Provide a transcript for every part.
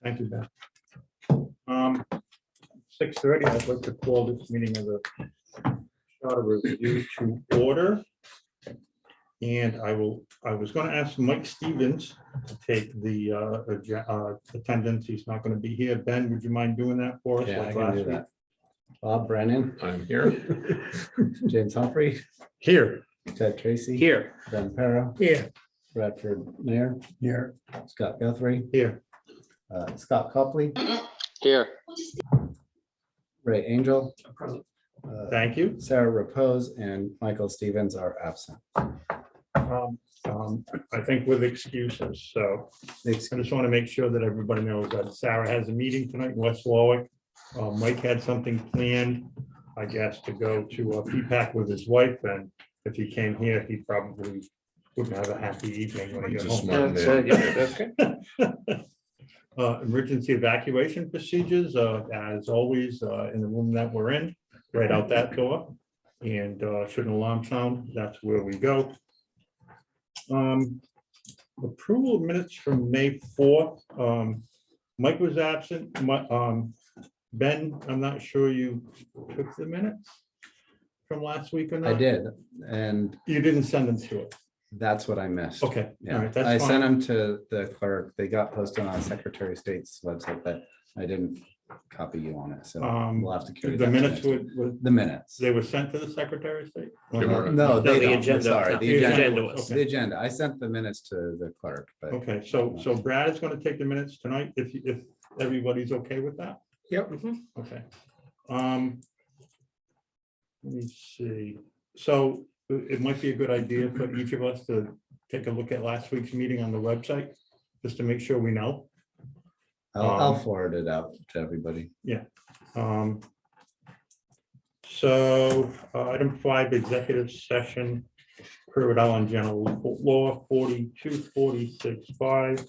Thank you, Ben. 6:30, I'd like to call this meeting of the Charter Review to order. And I was going to ask Mike Stevens to take the attendance. He's not going to be here. Ben, would you mind doing that for us? Yeah, I like can last do week? that. Bob Brennan, I'm here. James Humphrey, Here. Ted Tracy. Here. Ben Para, Here. Bradford Mayor, Here. Scott Guthrie, Here. Scott Copley, Here. Ray Angel, Thank you. Sarah Repose, and Michael Stevens are absent. I think with excuses, so I just want to make sure that everybody knows that Sarah has a meeting tonight in West Warwick. Mike had something planned, I guess, to go to PPAC with his wife, and if he came here, he probably wouldn't have a happy evening when he got He's a home. smart man. Yeah, okay. Emergency evacuation procedures, as always, in the room that we're in, right out that door. And should an alarm sound, that's where we go. Approval of minutes from May 4th. Mike was absent. Ben, I'm not sure you took the minutes from last week or not. I did, and You didn't send them to it. that's what I missed. Okay, all Yeah, right, that's I fine. sent them to the clerk. They got posted on Secretary of State's website, but I didn't copy you on it, so we'll have to carry The that to minutes next week. were, The minutes. they were sent to the Secretary of State? They were. No, they the don't. agenda. Sorry, The agenda was. The agenda. I sent the minutes to the clerk, but Okay, so Brad is going to take the minutes tonight, if everybody's okay with that? Yep. Okay. Let me see. So it might be a good idea for each of us to take a look at last week's meeting on the website, just to make sure we know. I'll forward it out to everybody. So item 5, executive session per Rhode Island General Law 4246(5).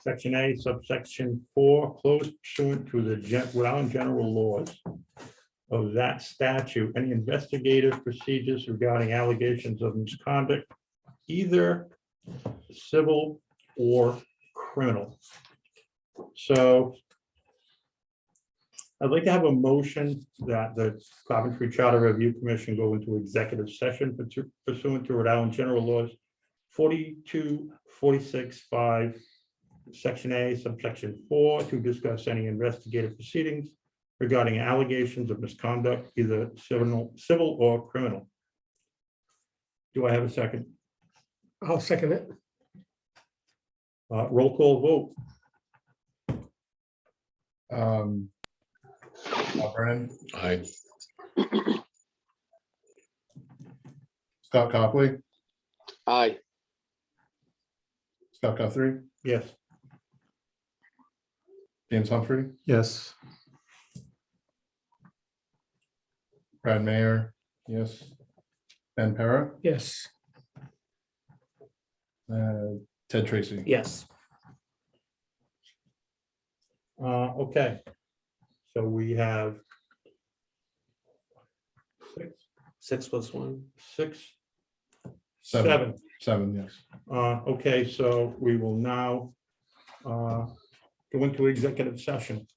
Section A, subsection 4, closed pursuant to the Rhode Island general laws of that statute. Any investigative procedures regarding allegations of misconduct, either civil or criminal. So I'd like to have a motion that the Coventry Charter Review Commission go into executive session pursuant to Rhode Island General Laws 4246(5), Section A, subsection 4, to discuss any investigative proceedings regarding allegations of misconduct, either civil or criminal. Do I have a second? I'll second it. Roll call vote. Bob Brennan, Aye. Scott Copley, Aye. Scott Guthrie, Yes. James Humphrey, Yes. Brad Mayer, yes. Ben Para, Yes. Ted Tracy. Yes. Okay. So we have 6+1. 6, Seven. 7. Yes. Okay, so we will now go into executive session.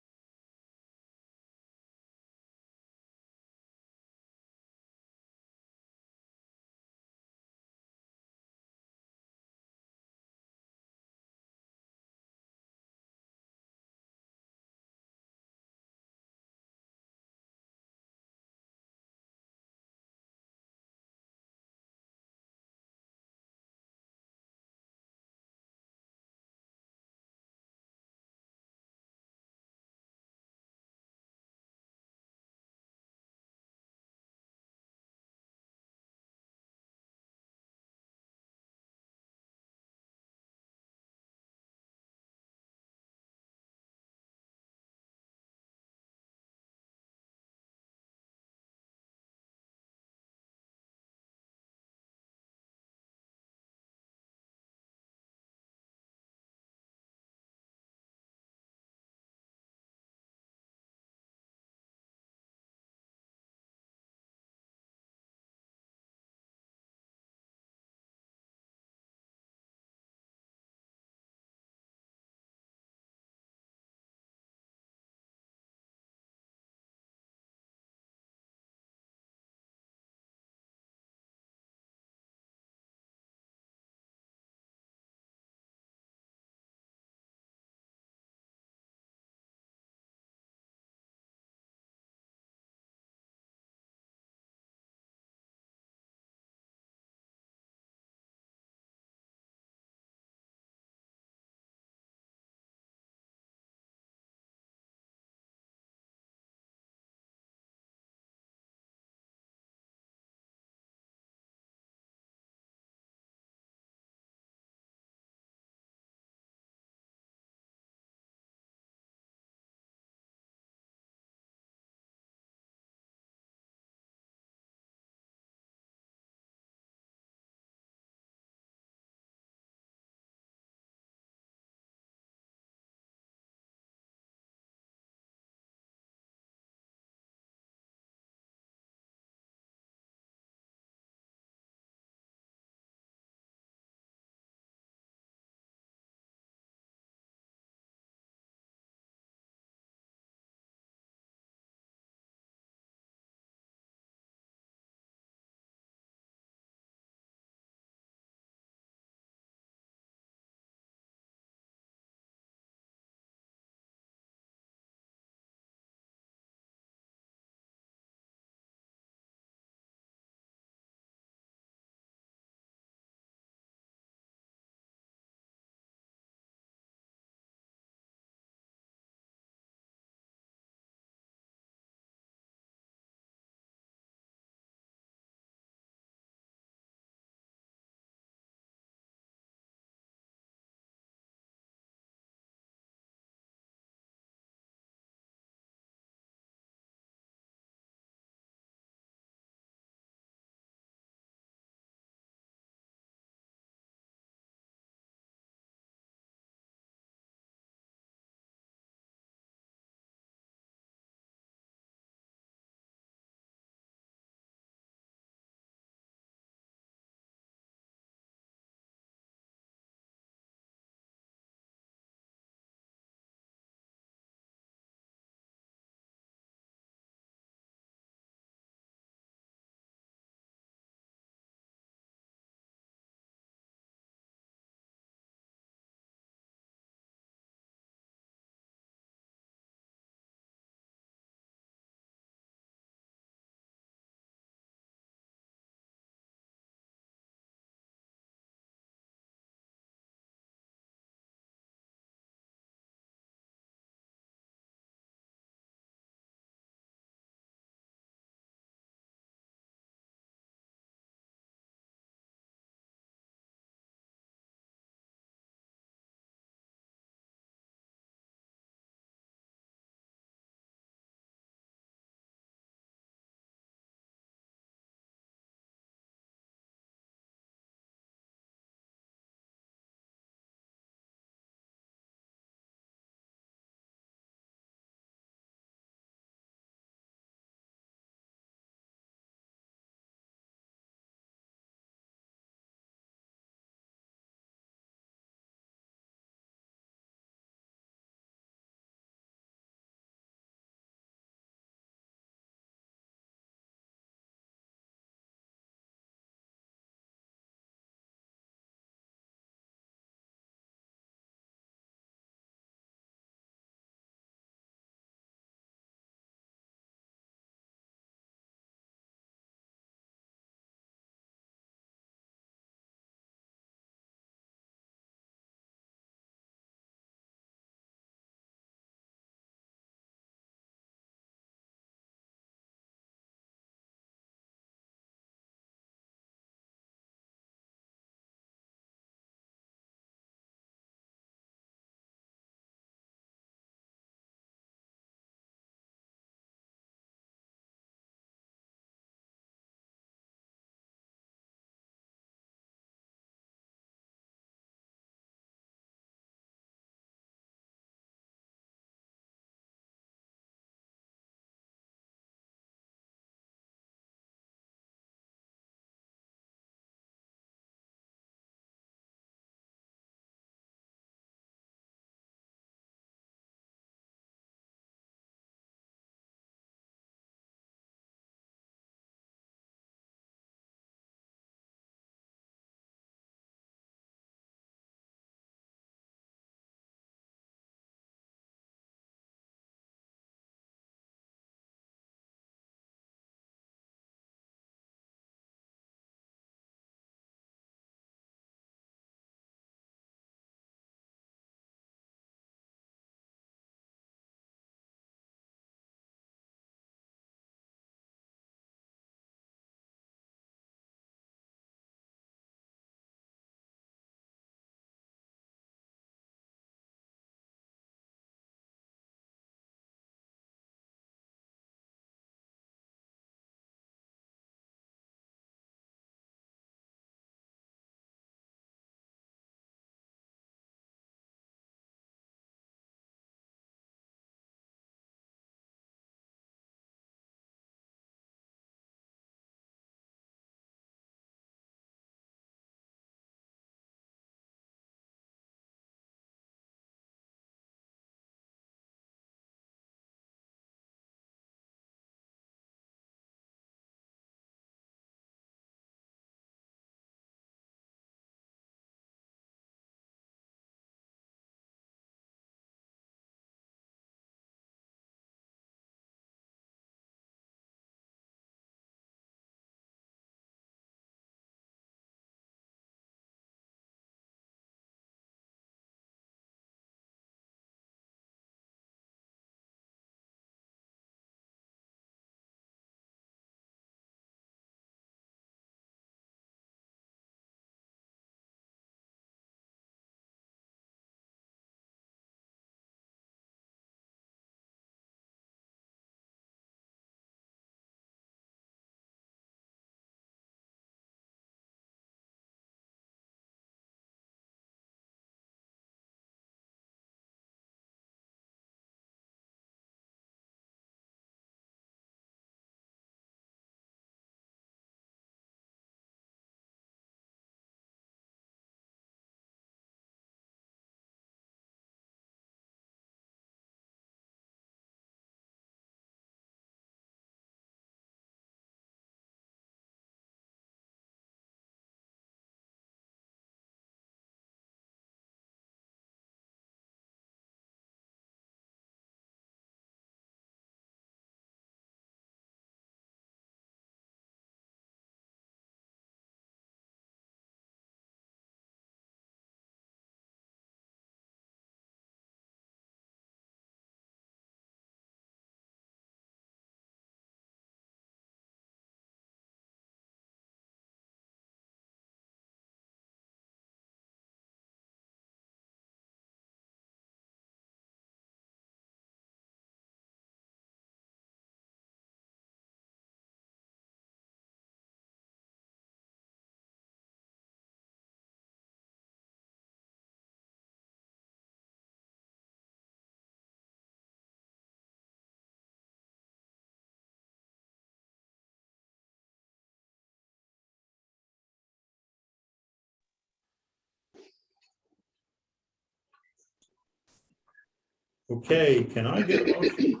Okay, can I get a motion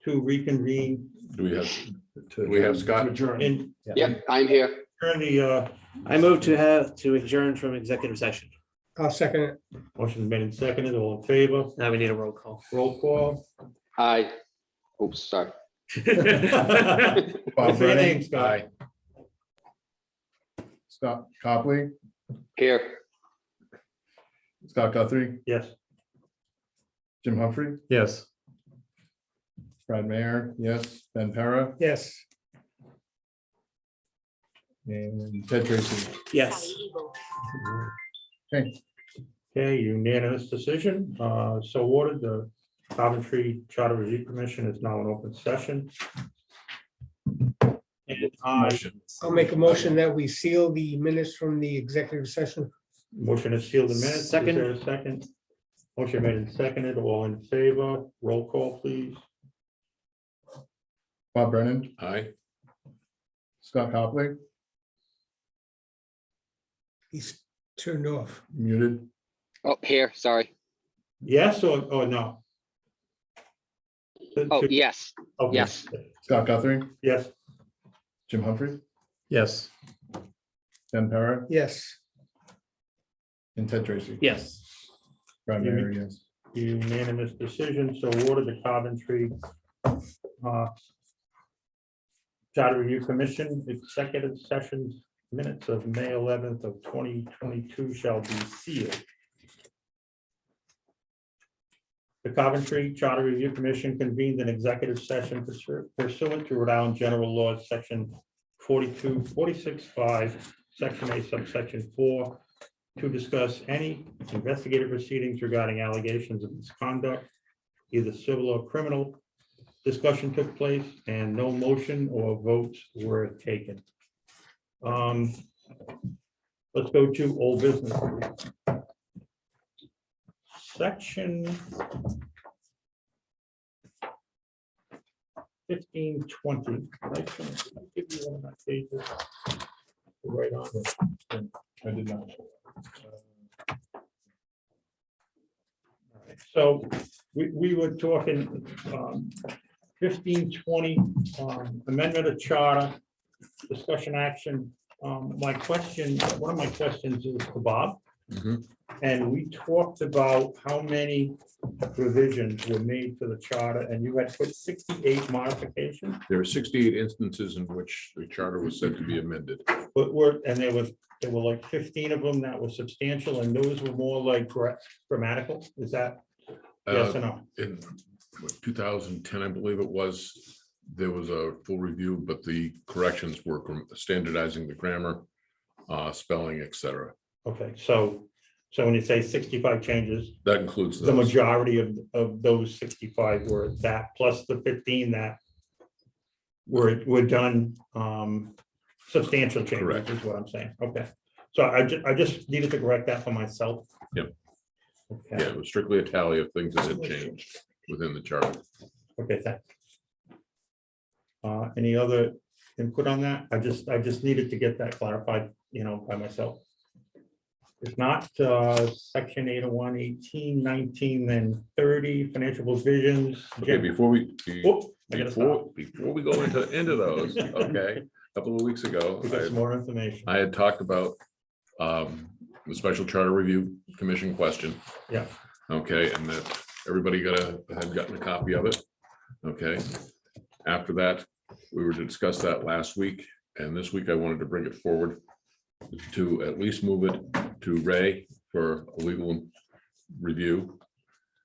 to reconvene Do we have Scott? in Yep, I'm here. turn the I move to adjourn from executive session. I'll second it. motion made and seconded, all in favor, Now we need a roll call. roll call. Aye. Oops, sorry. Bob Say your Brennan, name, Scott. Scott Copley, Here. Scott Guthrie, Yes, Jim Humphrey, Yes. Brad Mayer, yes, Ben Para, Yes. and Ted Tracy. Yes. Okay, okay, unanimous decision, so ordered. The Coventry Charter Review Commission is now in open session. And I'll make a motion that we seal the minutes from the executive session. motion is sealed in minutes. Is Second. there a second? Motion made and seconded, all in favor, roll call, please. Bob Brennan, Aye. Scott Copley, He's turned off. muted, Oh, here, sorry. Yes or no? Oh, yes, Okay. yes. Scott Guthrie, Yes, Jim Humphrey, Yes. Ben Para, Yes. and Ted Tracy. Yes. Brad Mayer, yes. unanimous decision, so ordered. The Coventry Charter Review Commission executive sessions minutes of May 11th of 2022 shall be sealed. The Coventry Charter Review Commission convened an executive session pursuant to Rhode Island General Laws, section 46(5), section A, subsection 4, to discuss any investigative proceedings regarding allegations of misconduct, either civil or criminal. Discussion took place and no motion or votes were taken. Let's go to old business. Section 1520. Give you one of my pages. Right on it. I did not. All right, so we were talking 1520 amendment of charter, discussion action. My question, one of my questions is to Bob. Mhm. And we talked about how many revisions were made to the charter, and you had put 68 modifications, There are 68 instances in which the charter was said to be amended. but there were like 15 of them that were substantial, and those were more like grammatical. Is that yes or no? In 2010, I believe it was, there was a full review, but the corrections were standardizing the grammar, spelling, etc. Okay, so when you say 65 changes, That includes the those. majority of those 65 were that, plus the 15 that were done, substantial changes Correct. is what I'm saying. Okay, so I just needed to correct that for myself. Yep. Okay, Yeah, it was strictly a tally of things that had changed within the charter. okay, thanks. Any other input on that? I just needed to get that clarified, by myself. If not, section 801, 18, 19, then 30, financial provisions. Okay, before we I gotta stop. before we go into those, okay, a couple of weeks ago, We got some more information. I had talked about the Special Charter Review Commission question. Yeah. Okay, and that everybody had gotten a copy of it. Okay. After that, we were to discuss that last week, and this week I wanted to bring it forward to at least move it to Ray for a legal review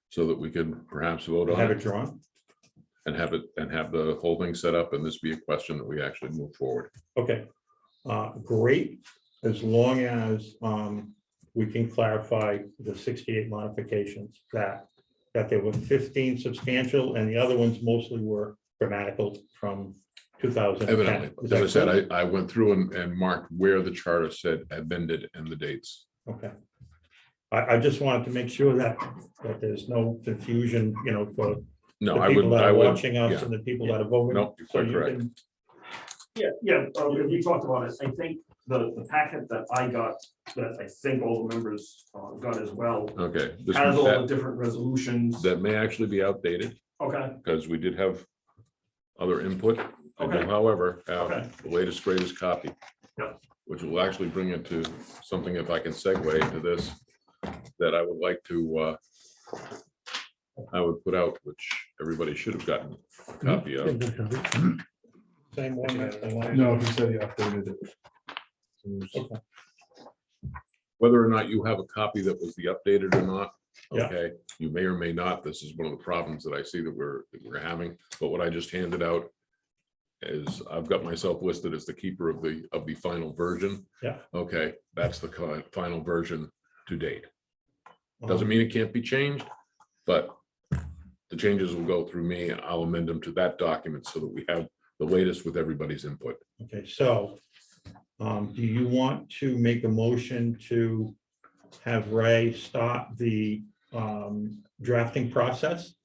so that we could perhaps vote on Have it it drawn. and have the whole thing set up and this be a question that we actually move forward. Okay, great, as long as we can clarify the 68 modifications, that there were 15 substantial and the other ones mostly were grammatical from 2010. Evidently, Is as I that said, correct? I went through and marked where the charter said amended and the dates. Okay. I just wanted to make sure that there's no confusion, for No, the I people would, that I are would, watching us yeah. and the people that are voting. No, you're So quite you correct. can- Yeah, we talked about it. I think the packet that I got, that I think all the members got as well, Okay. has all the That different resolutions. that may actually be outdated Okay, because we did have other input. I do, Okay. however, Okay. have the latest greatest copy. Yep. Which will actually bring it to something, if I can segue into this, that I would like to I would put out, which everybody should have gotten a copy of. Same one. No, he said he updated it. So there's- Whether or not you have a copy that was the updated or not, Yeah. okay, you may or may not. This is one of the problems that I see that we're having. But what I just handed out is I've got myself listed as the keeper of the final version. Yeah. Okay, that's the final version to date. Doesn't mean it can't be changed, but the changes will go through me. I'll amend them to that document so that we have the latest with everybody's input. Okay, so do you want to make a motion to have Ray start the drafting process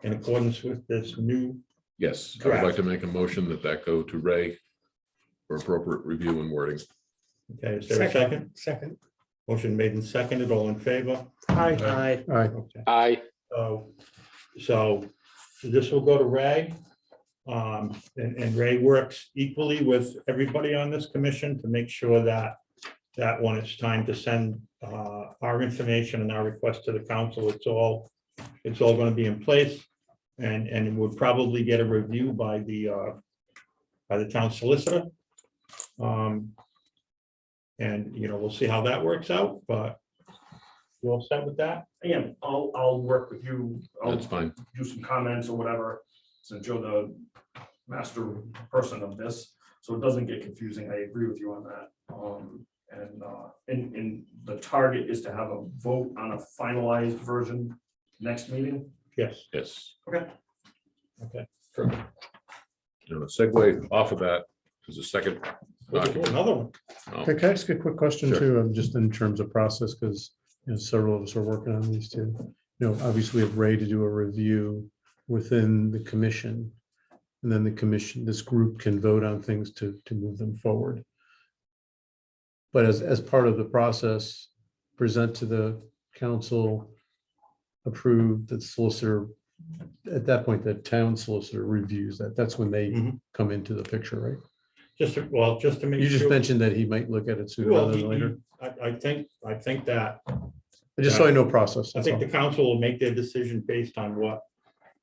in accordance with this new? Yes, I would like to make a motion that go to Ray for appropriate review and wording. Okay, is there a second? Second. Motion made and seconded, all in favor? Aye. Aye. Okay, Aye. so this will go to Ray. And Ray works equally with everybody on this commission to make sure that when it's time to send our information and our request to the council, it's all going to be in place. And would probably get a review by the town solicitor. And, we'll see how that works out, but you all set with that? again, I'll work with you. I'll That's fine. do some comments or whatever, since you're the master person of this, so it doesn't get confusing. I agree with you on that. And the target is to have a vote on a finalized version next meeting. Yes. Yes. Okay. Okay. And a segue off of that is a second document. Another one. Oh, Can I ask a quick question Sure. too, just in terms of process, because several of us are working on these too. Obviously we have Ray to do a review within the commission. And then the commission, this group can vote on things to move them forward. But as part of the process, present to the council, approve the solicitor. At that point, the town solicitor reviews that. That's when they Mhm. come into the picture, right? Just to make You just sure. mentioned that he might look at it sooner Well, rather than later. I think that, Just so I know process. I that's think all. the council will make their decision based on what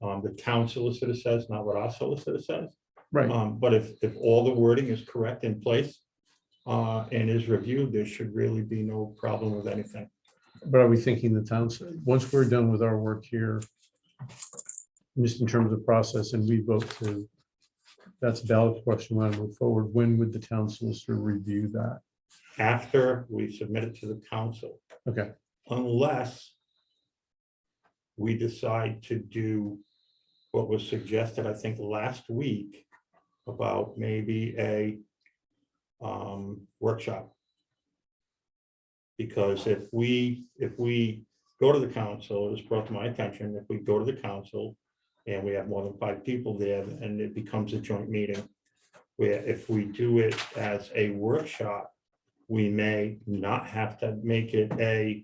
the town solicitor says, not what our solicitor says. Right. But if all the wording is correct in place and is reviewed, there should really be no problem with anything. But are we thinking the towns, once we're done with our work here, just in terms of process and we vote to, that's a valid question, want to move forward, when would the town solicitor review that? After we submit it to the council, Okay, unless we decide to do what was suggested, I think, last week about maybe a workshop. Because if we go to the council, it was brought to my attention, if we go to the council and we have more than 5 people there, and it becomes a joint meeting, where if we do it as a workshop, we may not have to make it a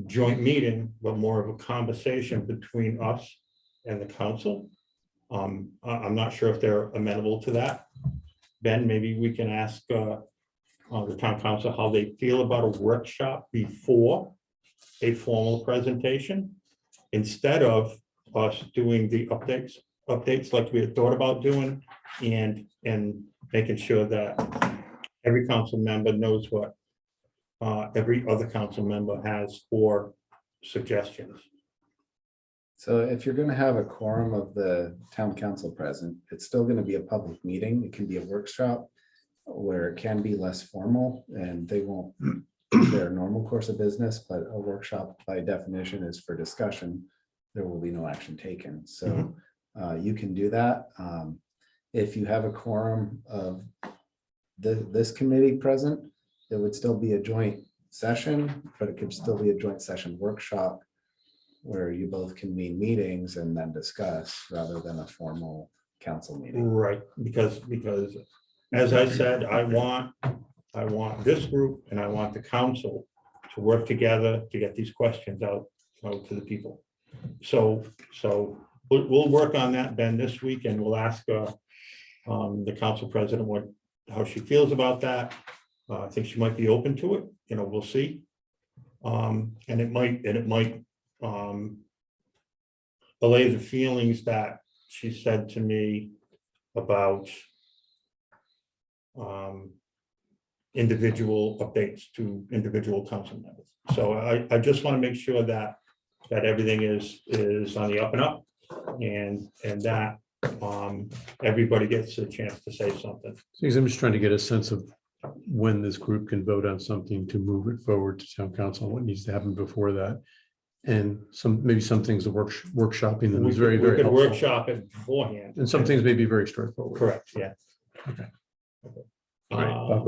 joint meeting, but more of a conversation between us and the council. I'm not sure if they're amenable to that. Ben, maybe we can ask the town council how they feel about a workshop before a formal presentation, instead of us doing the updates like we had thought about doing, and making sure that every council member knows what every other council member has for suggestions. So if you're going to have a quorum of the town council present, it's still going to be a public meeting. It can be a workshop where it can be less formal and they won't do their normal course of business, but a workshop by definition is for discussion. There will be no action taken. So you can do that. If you have a quorum of this committee present, it would still be a joint session, but it could still be a joint session workshop where you both can meet meetings and then discuss rather than a formal council meeting. Right, because as I said, I want this group and I want the council to work together to get these questions out to the people. So we'll work on that, Ben, this week, and we'll ask the council president how she feels about that. I think she might be open to it, we'll see. And it might allay the feelings that she said to me about individual updates to individual council members. So I just want to make sure that everything is on the up and up, and that everybody gets a chance to say something. I'm just trying to get a sense of when this group can vote on something to move it forward to town council, what needs to happen before that. And maybe some things, the workshopping them We is very, could very helpful. workshop it beforehand. And some things may be very straightforward. Correct, yeah. Okay. Uh,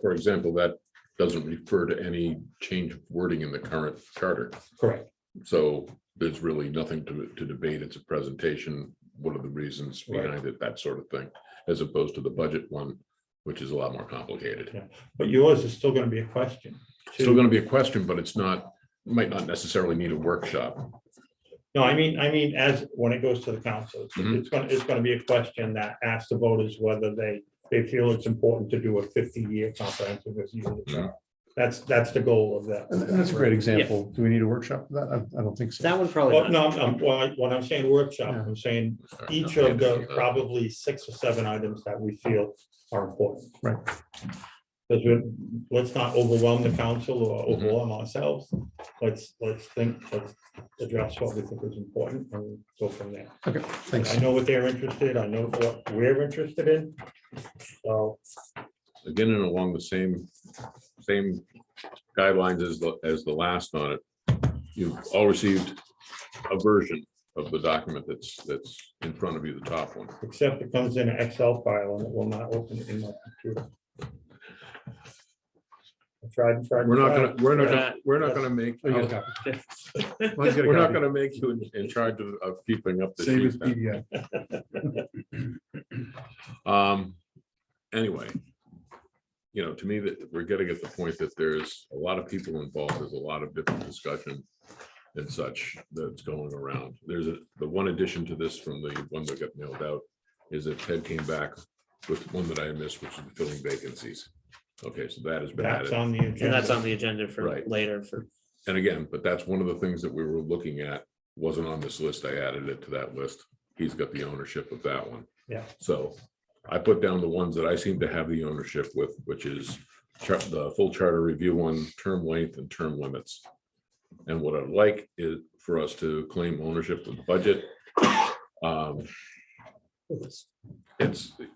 For example, that doesn't refer to any change of wording in the current charter. Correct. So there's really nothing to debate. It's a presentation. What are the reasons Right. behind it, that sort of thing, as opposed to the budget one, which is a lot more complicated. Yeah. But yours is still going to be a question. Still going to be a question, but it's not, might not necessarily need a workshop. No, I mean, as when it goes to the council, it's going to be a question that asks the voters whether they feel it's important to do a 50-year comprehensive review of the chart. That's the goal of that. And that's a great example. Do we need a workshop for that? I don't think so. That one probably Well, not. no, when I'm saying workshop, Yeah. I'm saying each of the probably 6 or 7 items that we feel are important. Right. Because let's not overwhelm the council or overwhelm ourselves. Let's address what we think is important and go from there. Okay, thanks. I know what they're interested, I know what we're interested in. So, Again, and along the same guidelines as the last on it, you've all received a version of the document that's in front of you, the top one. except it comes in an Excel file and it will not open it in my computer. I tried. We're not gonna make, Oh, you got a copy. Well, he's got a we're not copy. gonna make you in charge of keeping up the Save his sheet. PDF. Anyway, to me, that we're getting at the point that there's a lot of people involved. There's a lot of different discussion and such that's going around. There's the one addition to this from the one that got mailed out is that Ted came back with one that I missed, which is filling vacancies. Okay, so that has been That's added. on the agenda. And that's on the agenda for Right. later for. And again, but that's one of the things that we were looking at, wasn't on this list. I added it to that list. He's got the ownership of that one. Yeah. So I put down the ones that I seem to have the ownership with, which is the full charter review one, term length and term limits. And what I'd like is for us to claim ownership of the budget.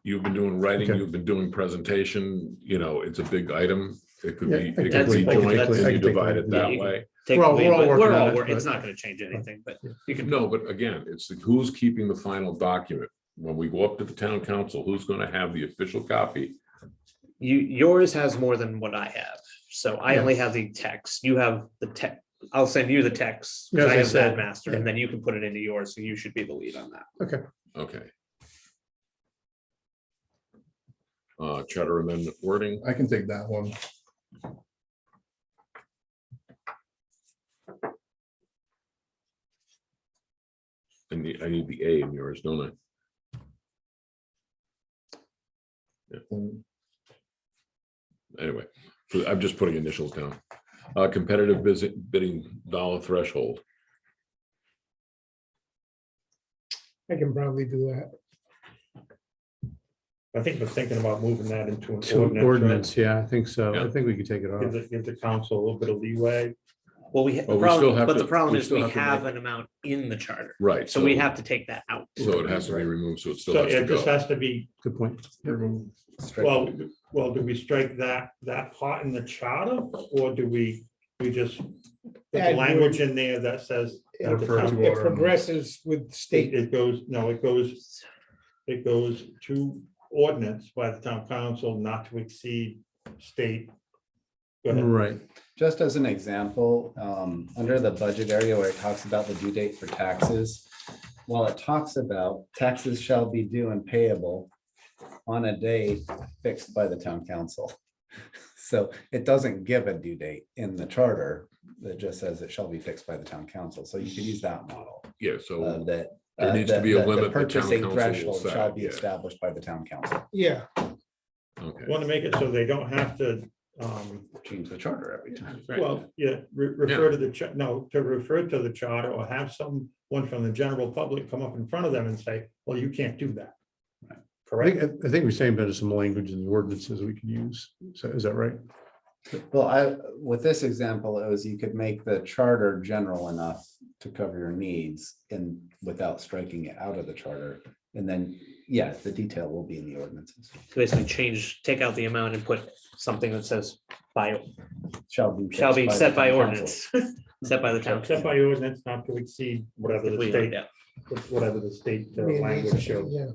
You've been doing writing, Okay. you've been doing presentation, it's a big item. It could Yeah, be, I it can could That's- be I can- joint that's- and I you can take divide that. it that Yeah, you way. Take We're all- the lead, we're all but working on it, it's but- not gonna change anything, but you can. No, but again, it's who's keeping the final document. When we go up to the town council, who's gonna have the official copy? Yours has more than what I have, so I Yeah. only have the text, you have the text, I'll send you the text. 'cause Yeah, as I I have said, that master, yeah. and then you can put it into yours, so you should be the lead on that. Okay. Charter amendment wording, I can take that one. and I need the A in yours, don't I? Yeah. Anyway, so I'm just putting initials down. Competitive bidding dollar threshold. I can probably do that. I think we're thinking about moving that into an To ordinance. ordinance, yeah, I think so. I Yeah. think we could take it off. Give the council a little bit of leeway. Well, Well, we still have but the to- problem we is still we have to have make- an amount in the charter, Right. so we have to take that out. So it has to be removed, so it still So has to it just go. has to be, Good point. well, do we strike that part in the charter, or do we just put the Add language in there that says It that the town- it progresses with state. it goes to ordinance by the town council not to exceed state. Go ahead. Right. Just as an example, under the budget area where it talks about the due date for taxes, while it talks about taxes shall be due and payable on a day fixed by the town council. So it doesn't give a due date in the charter. That just says it shall be fixed by the town council. So you could use that model. Yeah, so That. there needs to be a the limit the town purchasing council will threshold set, shall be yeah. established by the town council. Yeah, okay, Want to make it so they don't have to, Change the charter every time. Right. well, yeah, refer to the, no, to refer to the charter or have someone from the general public come up in front of them and say, well, you can't do that. I Correct? I think we're saying better some language in the ordinances we could use. So is that right? Well, with this example, it was you could make the charter general enough to cover your needs and without striking it out of the charter. And then, yeah, the detail will be in the ordinances. Basically take out the amount and put something that says by, Shall be. shall be fixed set by the town council. ordinance, set by the town. Set by ordinance not to exceed whatever the state, Yeah. whatever the state I mean, language shows. yeah.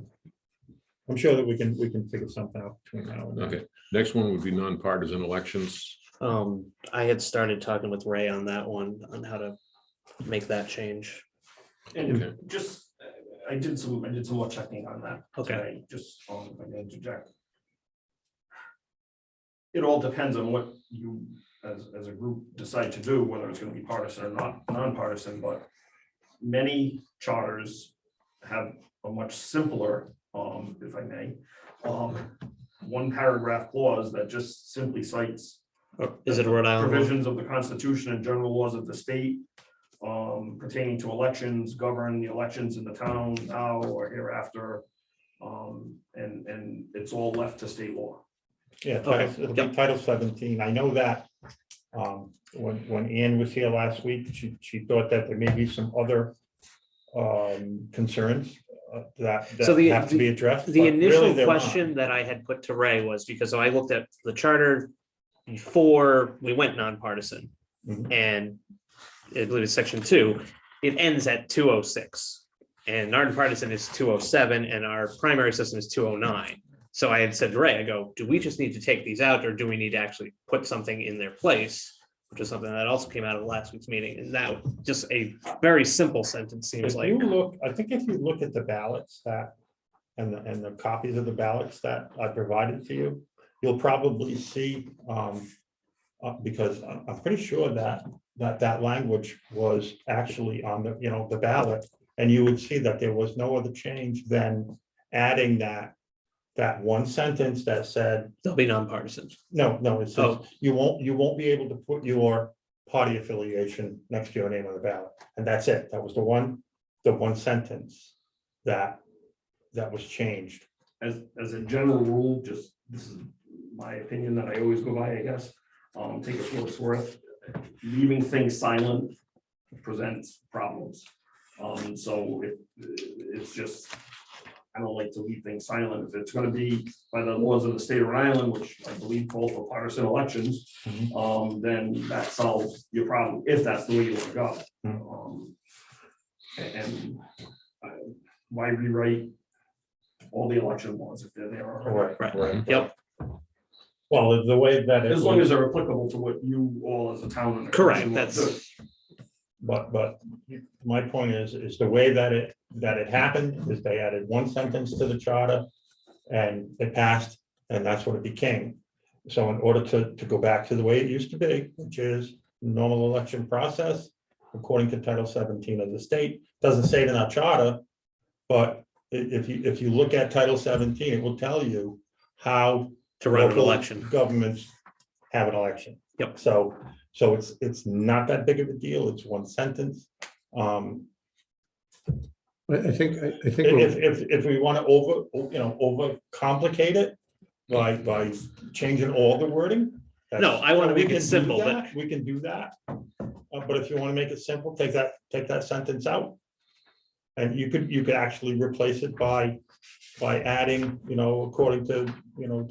I'm sure that we can figure something out between now and then. okay. Next one would be nonpartisan elections. I had started talking with Ray on that one, on how to make that change. And Okay. just, I did some more checking on that. Okay. today, Just, if I can interject. It all depends on what you, as a group, decide to do, whether it's gonna be partisan or not, nonpartisan, but many charters have a much simpler, if I may, one paragraph clause that just simply cites Is it a Rhode Island? one? provisions of the Constitution and general laws of the state pertaining to elections, govern the elections in the town now or hereafter. And it's all left to state law. Yeah, Okay, it'll be Title 17. I know that when Ann was here last week, she thought that there may be some other concerns that So have to be addressed. The but really initial they're not. question that I had put to Ray was because so I looked at the charter before we went nonpartisan. Mhm. And I believe it's section 2, it ends at 206. And nonpartisan is 207 and our primary system is 209. So I had said to Ray, I go, do we just need to take these out or do we need to actually put something in their place? Which is something that also came out of last week's meeting. And that just a very simple sentence seems If like. you look, I think if you look at the ballots that, and the copies of the ballots that I provided to you, you'll probably see, because I'm pretty sure that language was actually on the ballot. And you would see that there was no other change than adding that one sentence that said, They'll be nonpartisan. no, it says, Oh. you won't be able to put your party affiliation next to your name on the ballot. And that's it. That was the one sentence that was changed. As a general rule, just, this is my opinion that I always go by, I guess. Take it for what it's worth. Leaving things silent presents problems. So it's just, I don't like to leave things silent. If it's gonna be by the laws of the state of Rhode Island, which I believe call for partisan elections, then that solves your problem, if that's the way you wanna go. And why rewrite all the election laws if they're there already? Right. Yep. Well, the way that it As long as was, they're applicable to what you all as a town. and a Correct, commission want to that's- do. but my point is the way that it happened is they added one sentence to the charter and it passed, and that's what it became. So in order to go back to the way it used to be, which is normal election process, according to Title 17 of the state, doesn't say it in our charter, but if you look at Title 17, it will tell you how To run an local election. governments have an election. Yep. So it's not that big of a deal. It's one sentence. I think If we want to over complicate it by changing all the wording. No, I wanna we make it can do simple, but- that, we can do that. But if you want to make it simple, take that sentence out. And you could actually replace it by adding, according to,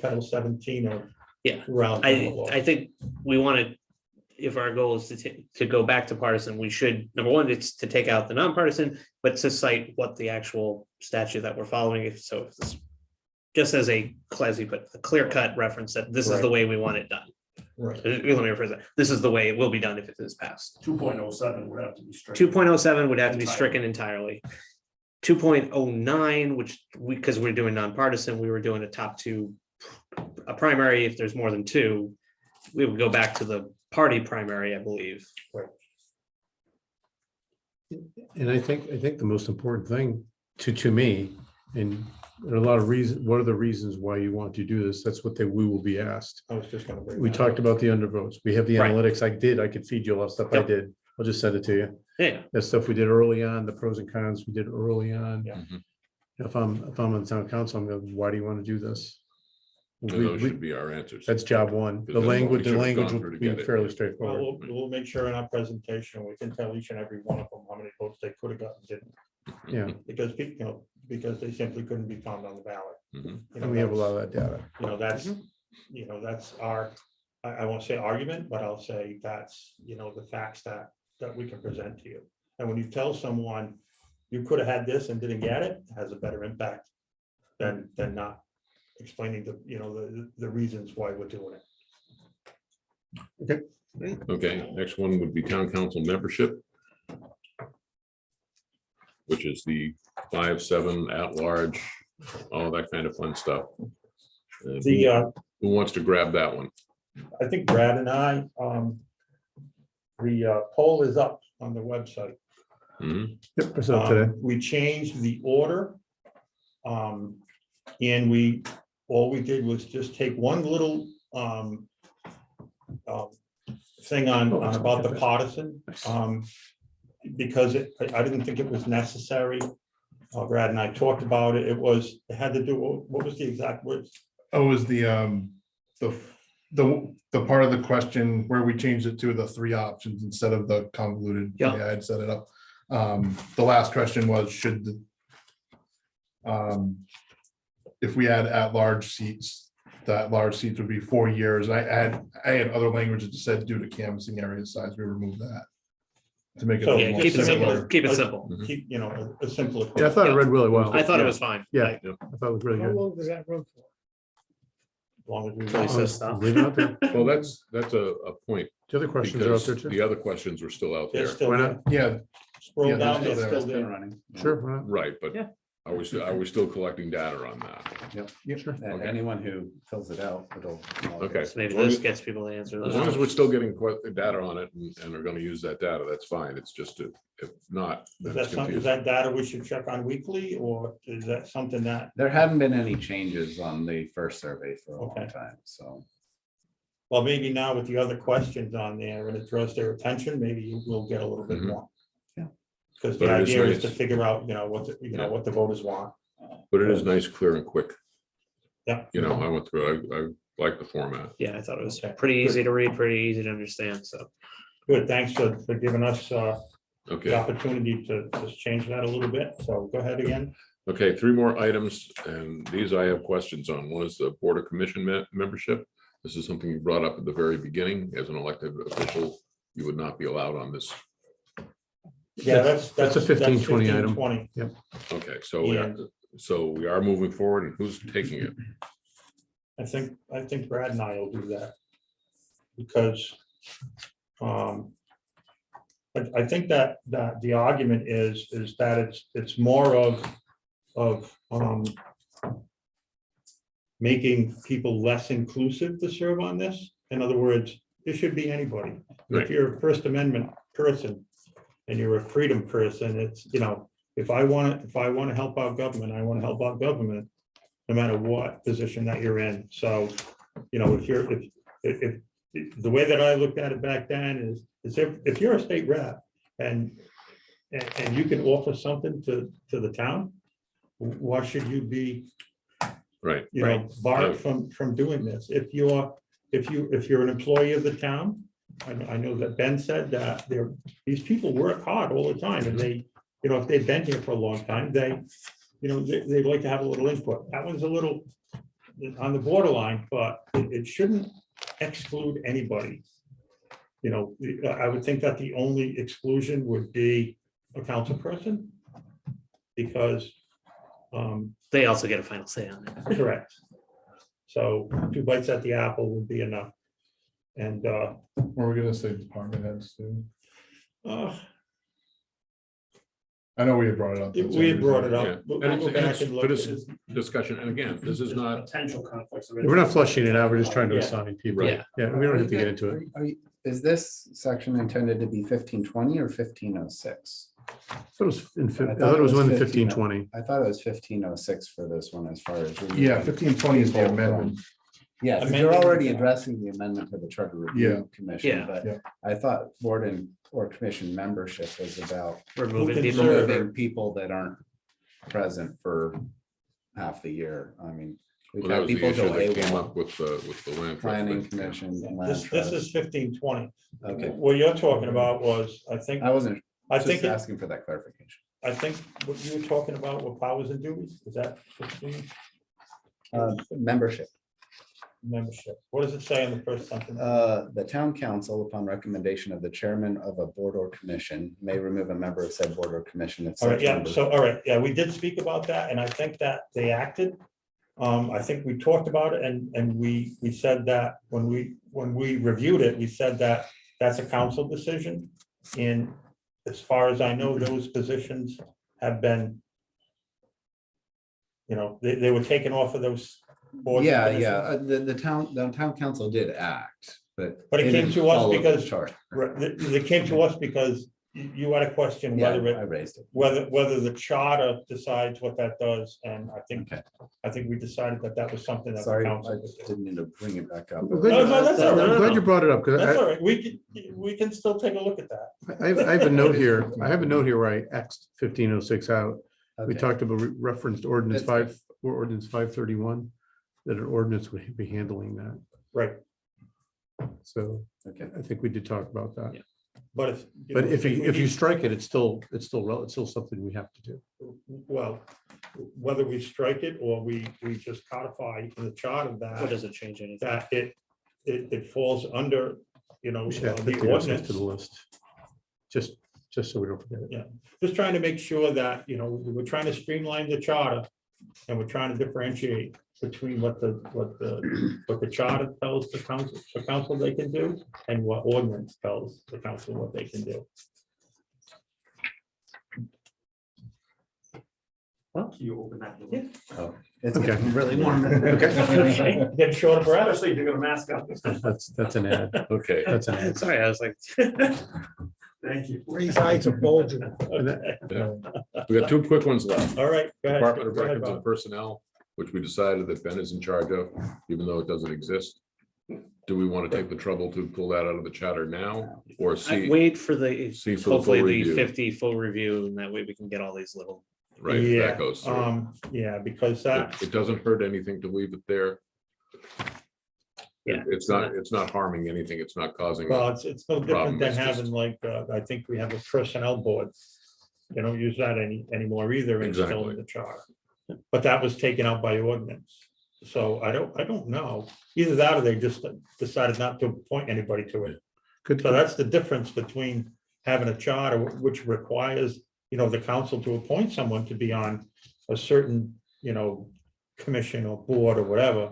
Title 17 or. Yeah, Around. I think we want to, if our goal is to go back to partisan, we should, number one, it's to take out the nonpartisan, but to cite what the actual statute that we're following is. So if this, just as a classy, but a clear cut reference that this is the Right. way we want it done. Right. Let me rephrase that. This is the way it will be done if it is passed. 2.07 would have to be strict. 2.07 would have to be stricken entirely. 2.09, which because we're doing nonpartisan, we were doing a top two, a primary. If there's more than two, we would go back to the party primary, I believe. And I think the most important thing to me, and there are a lot of reasons, what are the reasons why you want to do this? That's what we will be asked. I was just gonna bring We that talked up. about the undervotes. We have the Right. analytics. I could feed you a lot of stuff I Yep. did. I'll just send it to you. Yeah, That stuff we did early on, the pros and cons we did early on. Yeah. Mhm. If I'm on the town council, I'm going, why do you want to do this? And We- those we- should be our answers. That's job one. Because The that's what we language should have will gone through to be get it. fairly Well, straightforward. we'll make sure in our presentation, we can tell each and every one of them how many votes they could have gotten, didn't, Yeah, because people, because they simply couldn't be found on the ballot. Mhm. You know, and we have a that's- lot of that data. You know, that's our, I won't say argument, but I'll say that's, the facts that we can present to you. And when you tell someone you could have had this and didn't get it, it has a better impact than not explaining the reasons why we're doing it. Okay, next one would be town council membership, which is the 5, 7 at large, all that kind of fun stuff. Who wants to grab that one? I think Brad and I, the poll is up on the website. Mhm. Yep, I saw it today. We changed the order. And all we did was just take one little thing on about the partisan. Because I didn't think it was necessary. Brad and I talked about it. It had to do, what was the exact words? Oh, was the part of the question where we changed it to the 3 options instead of the convoluted. Yeah. way I'd set it up. The last question was, should if we had at-large seats, the at-large seats would be 4 years. I had other languages that said due to canvassing area size, we removed that. To make it. So, a yeah, little keep it more simple, similar. keep it simple. Keep, a simpler. Yeah, I thought it read really well. I thought it was fine. Yeah. Like, I thought it was really How good. long does that run for? As long as we- Really says stuff. Leave it out there. Well, that's a point, The other questions are out because there too. the other questions were still out They're there. still Why there. not? Yeah, Scroll Yeah, down, they're they're still still Been there. running. Sure, why not? Right, but Yeah. are we still collecting data on that? Yep. Sure. And Okay. anyone who fills it out, it'll. Okay. So maybe As long this as- gets people to answer As long as those. we're still getting data on it and are gonna use that data, that's fine. It's just, if not, Is then that it's something, is confusing. that data we should check on weekly, or is that something that, There hadn't been any changes on the first survey for a long Okay. time, so. well, maybe now with the other questions on there and it draws their attention, maybe you will get a little bit Mhm. more. Yeah. Because the But it is idea is to nice. figure out, what the voters want. But it is nice, clear and quick. Yeah. I went through, it. I like the format. Yeah, I thought it was Okay. pretty easy to read, pretty easy to understand, so. Good, thanks for giving us the Okay, opportunity to just change that a little bit. So go ahead again. okay, 3 more items, and these I have questions on. One is the Board of Commission membership. This is something you brought up at the very beginning. As an elected official, you would not be allowed on this. Yeah, That's a 15-20 item. 15-20. Okay, so we are moving forward, and who's taking it? I think Brad and I will do that. Because I think that the argument is that it's more of making people less inclusive to serve on this. In other words, it should be anybody. Right. If you're a First Amendment person and you're a freedom person, it's, if I want to help out government, I want to help out government, no matter what position that you're in. So, if the way that I looked at it back then is if you're a state rep and you can offer something to the town, why should you be, Right, barred from doing this? If you're an employee of the town, I know that Ben said that these people work hard all the time, and they, if they've been here for a long time, they'd like to have a little input. That one's a little on the borderline, but it shouldn't exclude anybody. I would think that the only exclusion would be a council person, because They also get a final say on it. correct. So 2 bites at the apple would be enough. And What we're gonna say department heads too. uh, I know we had brought it up. We had brought it Yeah. up. We'll And go it's- back it's- and look but at it's it. discussion, and again, this is not, Potential conflicts of We're not flushing it out. We're just trying to Yeah. assign people. Right. Yeah, we don't have to get into it. Is this section intended to be 1520 or 1506? I thought it was in I I thought thought it was in 15. 1520. I thought it was 1506 for this one as far as. Yeah, 1520 is the people amendment. from- Yeah, 'cause you're Amending- already addressing the amendment to the Charter Review Commission, Yeah. but Yeah. I thought board and or commission membership was about Removing can people. serve. removing people that aren't present for half the year. I mean, we've well, that had was the people issue go that came AWOL, up with the land. trust planning thing. commission. and land This trust. is 1520. Okay, What you're talking about was, I think, I wasn't I just think, asking for that clarification. I think what you were talking about were powers and duties. Is that 15 Membership. membership? What does it say in the first sentence? The town council, upon recommendation of the chairman of a board or commission, may remove a member of said board or commission if All right, such yeah, member. so, all right, yeah, we did speak about that, and I think that they acted. I think we talked about it, and we said that when we reviewed it, we said that that's a council decision. And as far as I know, those positions have been, they were taken off of those boards. and Yeah, commissions. yeah, the town council did act, but. But it they came didn't to us follow the because- charter. Right, they came to us because you had a question Yeah, whether I it, raised it. whether the charter decides what that does, and Okay, I think we decided that that was something that the sorry, I council would do. didn't mean to bring it back up. I'm glad No, you- no, that's all right. I'm glad you brought it up, That's because all right, we can still take a look at that. I have a note here. I have a note here where I Xed 1506 out. We Okay. talked about referenced ordinance That's 5, or ordinance 531, that an ordinance would be handling that. Right, So Okay. I think we did talk about that. Yeah. but if. But if we you need- strike it, it's still something we have to do. Well, whether we strike it or we just codify in the charter What that, does it change anything? that it falls under, We should add the 1506 ordinance. to the list. Just so we don't forget it. Yeah, just trying to make sure that, we're trying to streamline the charter, and we're trying to differentiate between what the charter tells the council they can do, and what ordinance tells the council what they can do. You open that. door. Oh, it's Okay. getting really warm. Get short of breath. Especially if you're gonna mask up. That's an ad. Okay, That's an ad. Sorry, I was like. Thank you. Ray's eyes are bulging. And that- Okay. we got two quick ones left. All right. go ahead. Department of Go ahead, Records and Bob. Personnel, which we decided that Ben is in charge of, even though it doesn't exist. Do we want to take the trouble to pull that out of the charter now, or I see, wait for the, see for the full hopefully the review? 50 full review, and that way we can get all these little. Right, if Yeah, that goes through. yeah, because that, It doesn't hurt anything to leave it there. Yeah. It's not harming anything. It's not causing. well, it's no Problem different than is just- having like, I think we have a personnel board. They don't use that anymore either, and still Exactly. in the charter. But that was taken out by ordinance. So I don't know. Either that or they just decided not to appoint anybody to it. Good. So that's the difference between having a charter, which requires, the council to appoint someone to be on a certain, commission or board or whatever.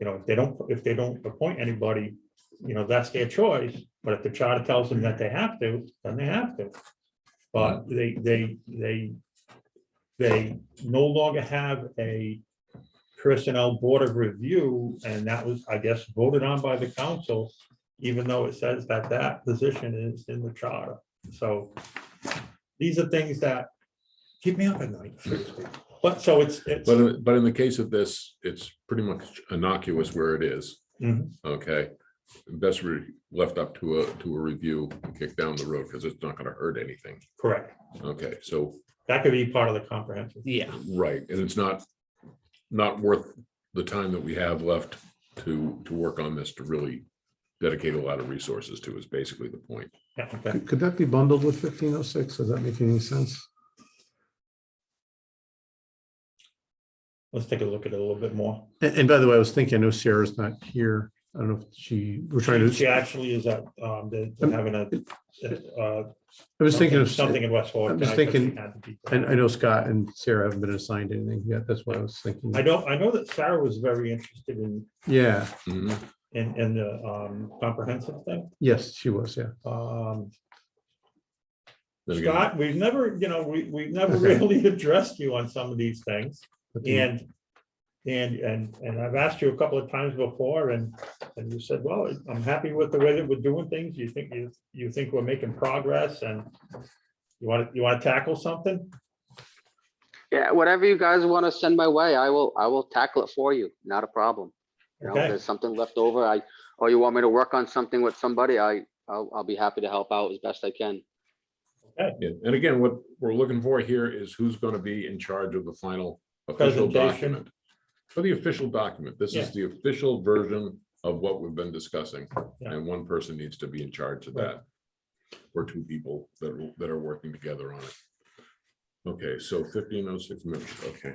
If they don't appoint anybody, that's their choice. But if the charter tells them that they have to, then they have to. But they no longer have a personnel board of review, and that was, I guess, voted on by the council, even though it says that position is in the charter. So these are things that keep me up at night. so to speak. But so it's. But in the case of this, it's pretty much innocuous where it is. Mhm. Okay, best left up to a review and kick down the road, because it's not gonna hurt anything. Correct. Okay, so, That could be part of the comprehensive. Yeah, right, and it's not worth the time that we have left to work on this, to really dedicate a lot of resources to, is basically the point. Yeah, okay. Could that be bundled with 1506? Does that make any sense? Let's take a look at it a little bit more. And by the way, I was thinking, I know Sarah's not here. I don't know if we're trying She to, actually is at, they're having I was thinking of, something in West Warwick. I'm just tonight, but she thinking- had to be- and I know Scott and Sarah haven't been assigned anything yet. That's what I was thinking. I know that Sarah was very interested in Yeah, Mhm. the comprehensive thing. yes, she was, yeah. Then again, Scott, we've never, we've never really addressed you on some of these things. And I've asked you a couple of times before and you said, well, I'm happy with the way that we're doing things. You think we're making progress and you want to tackle something? Yeah, whatever you guys want to send my way, I will tackle it for you. Not a problem. You know, if Okay. there's something left over, or you want me to work on something with somebody, I'll be happy to help out as best I can. yeah, and again, what we're looking for here is who's gonna be in charge of the final official Presentation. document. For the official document, this Yeah. is the official version of what we've been discussing, Yeah. and one person needs to be in charge of that. Or two people that are working together on it. Okay, so 15:06 minutes, okay.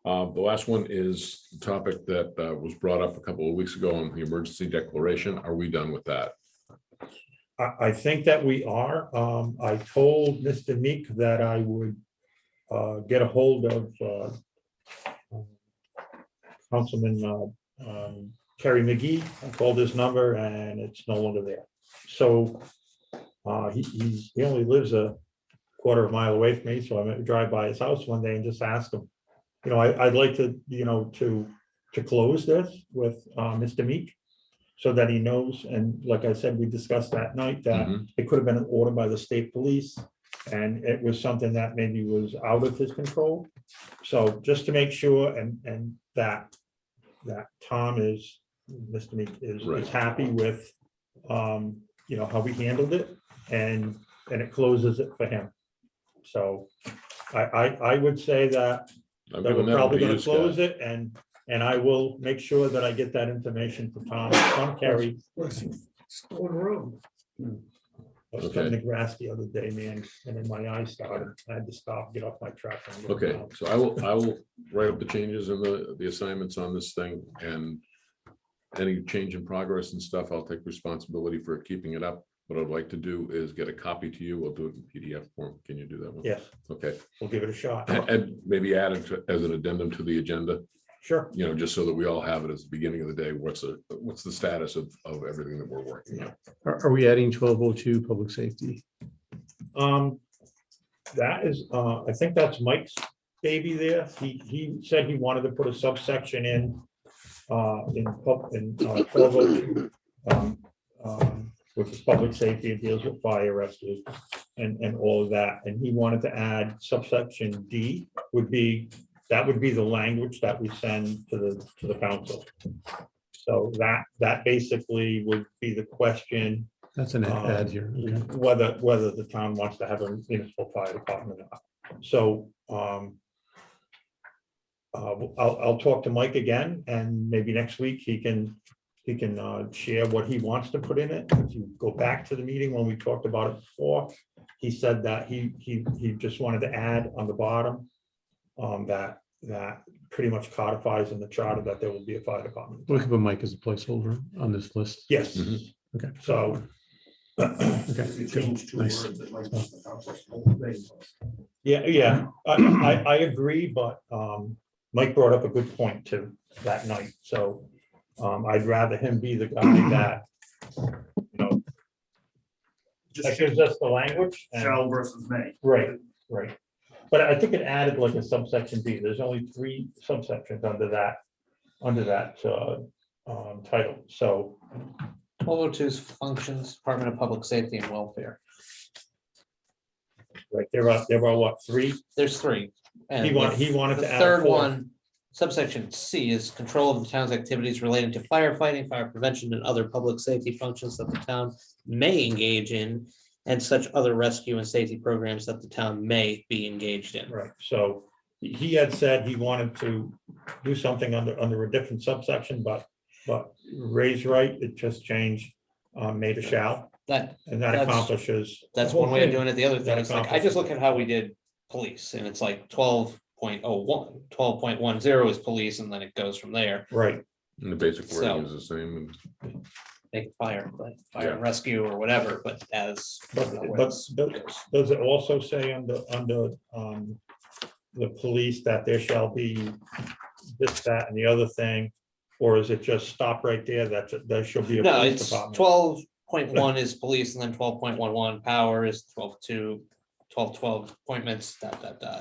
The last one is the topic that was brought up a couple of weeks ago on the emergency declaration. Are we done with that? I think that we are. I told Mr. Meek that I would get a hold of Councilman Kerry McGee. I called his number and it's no longer there. So he only lives a quarter of a mile away from me, so I'm gonna drive by his house one day and just ask him. I'd like to, to close this with Mr. Meek. So that he knows, and like I said, we discussed that night that Mhm. it could have been an order by the state police. And it was something that maybe was out of his control. So just to make sure and that Tom is, Mr. Meek is Right. happy with, how we handled it and it closes it for him. So I would say that I'm that giving we're that one probably to gonna you, close Scott. it and I will make sure that I get that information from Tom Kerry. Stone Road. I was cutting the grass the other day, man, and then my eyes started, I had to stop, get off my truck. and go Okay, down. so I will write up the changes and the assignments on this thing, and any change in progress and stuff, I'll take responsibility for keeping it up. What I'd like to do is get a copy to you. We'll do it in PDF form. Can you do that one? Yes, Okay, we'll give it a shot. and maybe add it as an addendum to the agenda, Sure. just so that we all have it as the beginning of the day. What's the status of everything that we're working on? Are we adding 1202 public safety? That is, I think that's Mike's baby there. He said he wanted to put a subsection in 1202, which is public safety. It deals with fire rescue and all of that. And he wanted to add subsection D that would be the language that we send to the council. So that basically would be the question. That's an add here. Okay. Whether the town wants to have a municipal fire department or not. So I'll talk to Mike again, and maybe next week he can share what he wants to put in it. If you go back to the meeting when we talked about it before, he said that he just wanted to add on the bottom that pretty much codifies in the charter that there will be a fire department. We can put Mike as a placeholder on this list. Yes. Mhm. Okay. So. Okay. If you change two Nice. words, it might just accomplish the whole thing. Yeah, I agree, but Mike brought up a good point too that night, so I'd rather him be the guy that, that Just gives us the language. and- shall versus may. Right. But I think it added like a subsection B. There's only 3 subsections under that title, so. 1202's functions, Department of Public Safety and Welfare. Right, there are what, 3? There's 3. And He wanted the to add third 4. one, subsection C, is control of the town's activities relating to firefighting, fire prevention, and other public safety functions that the town may engage in, and such other rescue and safety programs that the town may be engaged in. Right, so he had said he wanted to do something under a different subsection, but Ray's right, it just changed may to shall, That, and that That's- accomplishes. that's the whole one way of thing. doing it. The other thing That is like, I just look at how we did police, and it's like 12.01, 12.10 is police, and then it goes from there. Right, And the basic wording So- is the same. And Make fire, but fire and Yeah. rescue or whatever, but as. but does it also say under the police that there shall be this, that, and the other thing? Or is it just stop right there, there shall be a No, police it's department? 12.1 is police, and then 12.11 power is 12.2 12 appointments, ...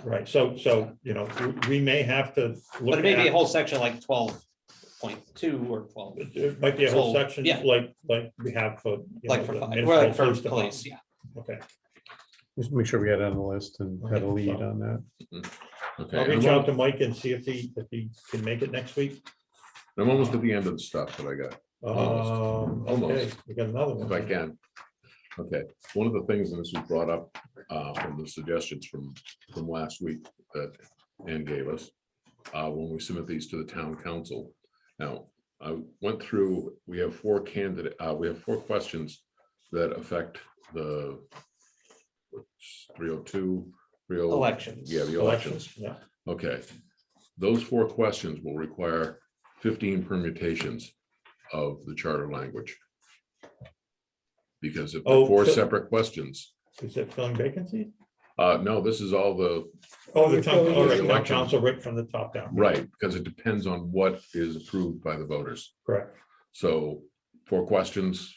Right, so, you know, we may have to But look it may be a at, whole section like 12.2 or 12, it might be a whole So, section, yeah. like we have for. you like know, for the 5, municipal well, like for police department. police, yeah. Okay, Just make sure we had it on the list and had a lead on that. Okay, I'll and reach out to Mike and see if he can make it next week. I'm almost at the end of the stuff that I got, Almost. Okay, we got another one. if I can. Okay, one of the things, and this was brought up from the suggestions from last week that Ann gave us, when we submit these to the town council. Now, I went through, we have 4 questions that affect the 302, 30. Elections. Yeah, the elections. Yeah, Okay, those 4 questions will require 15 permutations of the charter language. Because if they're Oh, 4 so- separate questions, is it filling vacancies? no, this is all the, Oh, the You're town, filling oh, in right, the town election. council right from the top down. right, because it depends on what is approved by the voters. Correct. So 4 questions,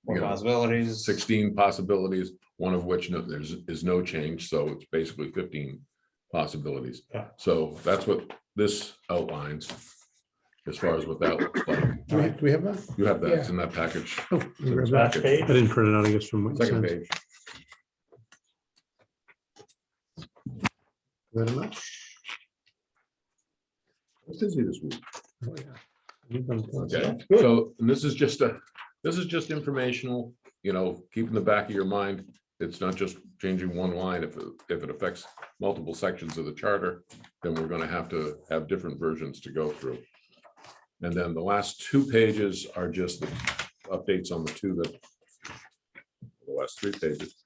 More you know, possibilities. 16 possibilities, one of which is no change, so it's basically 15 possibilities. Yeah. So that's what this outlines as far as what that looks like. Do we have that? You have that, it's Yeah. in that package. Oh, It's in we the have that. Last package. page. I didn't print it out, I guess, from what you Second sent. page. Very much. It's busy this week. Oh, yeah. You've done plenty. Okay, Good. so and this is just informational, you know, keep in the back of your mind. It's not just changing one line. If it affects multiple sections of the charter, then we're gonna have to have different versions to go through. And then the last 2 pages are just the updates on the last 3 pages.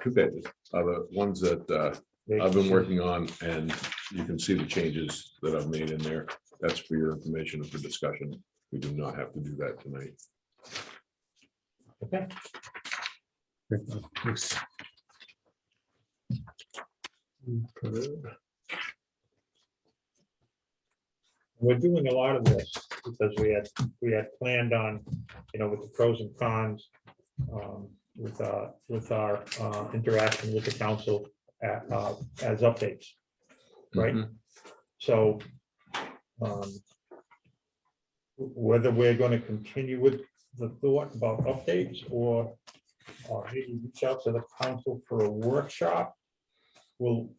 2 pages are the ones that I've been working on, and you can see the changes that I've made in there. That's for your information and for discussion. We do not have to do that tonight. Okay. Thanks. We're doing a lot of this because we had planned on, you know, with the pros and cons, with our interaction with the council as updates, right? Mhm. So whether we're going to continue with the thought about updates or maybe reach out to the council for a workshop, we'll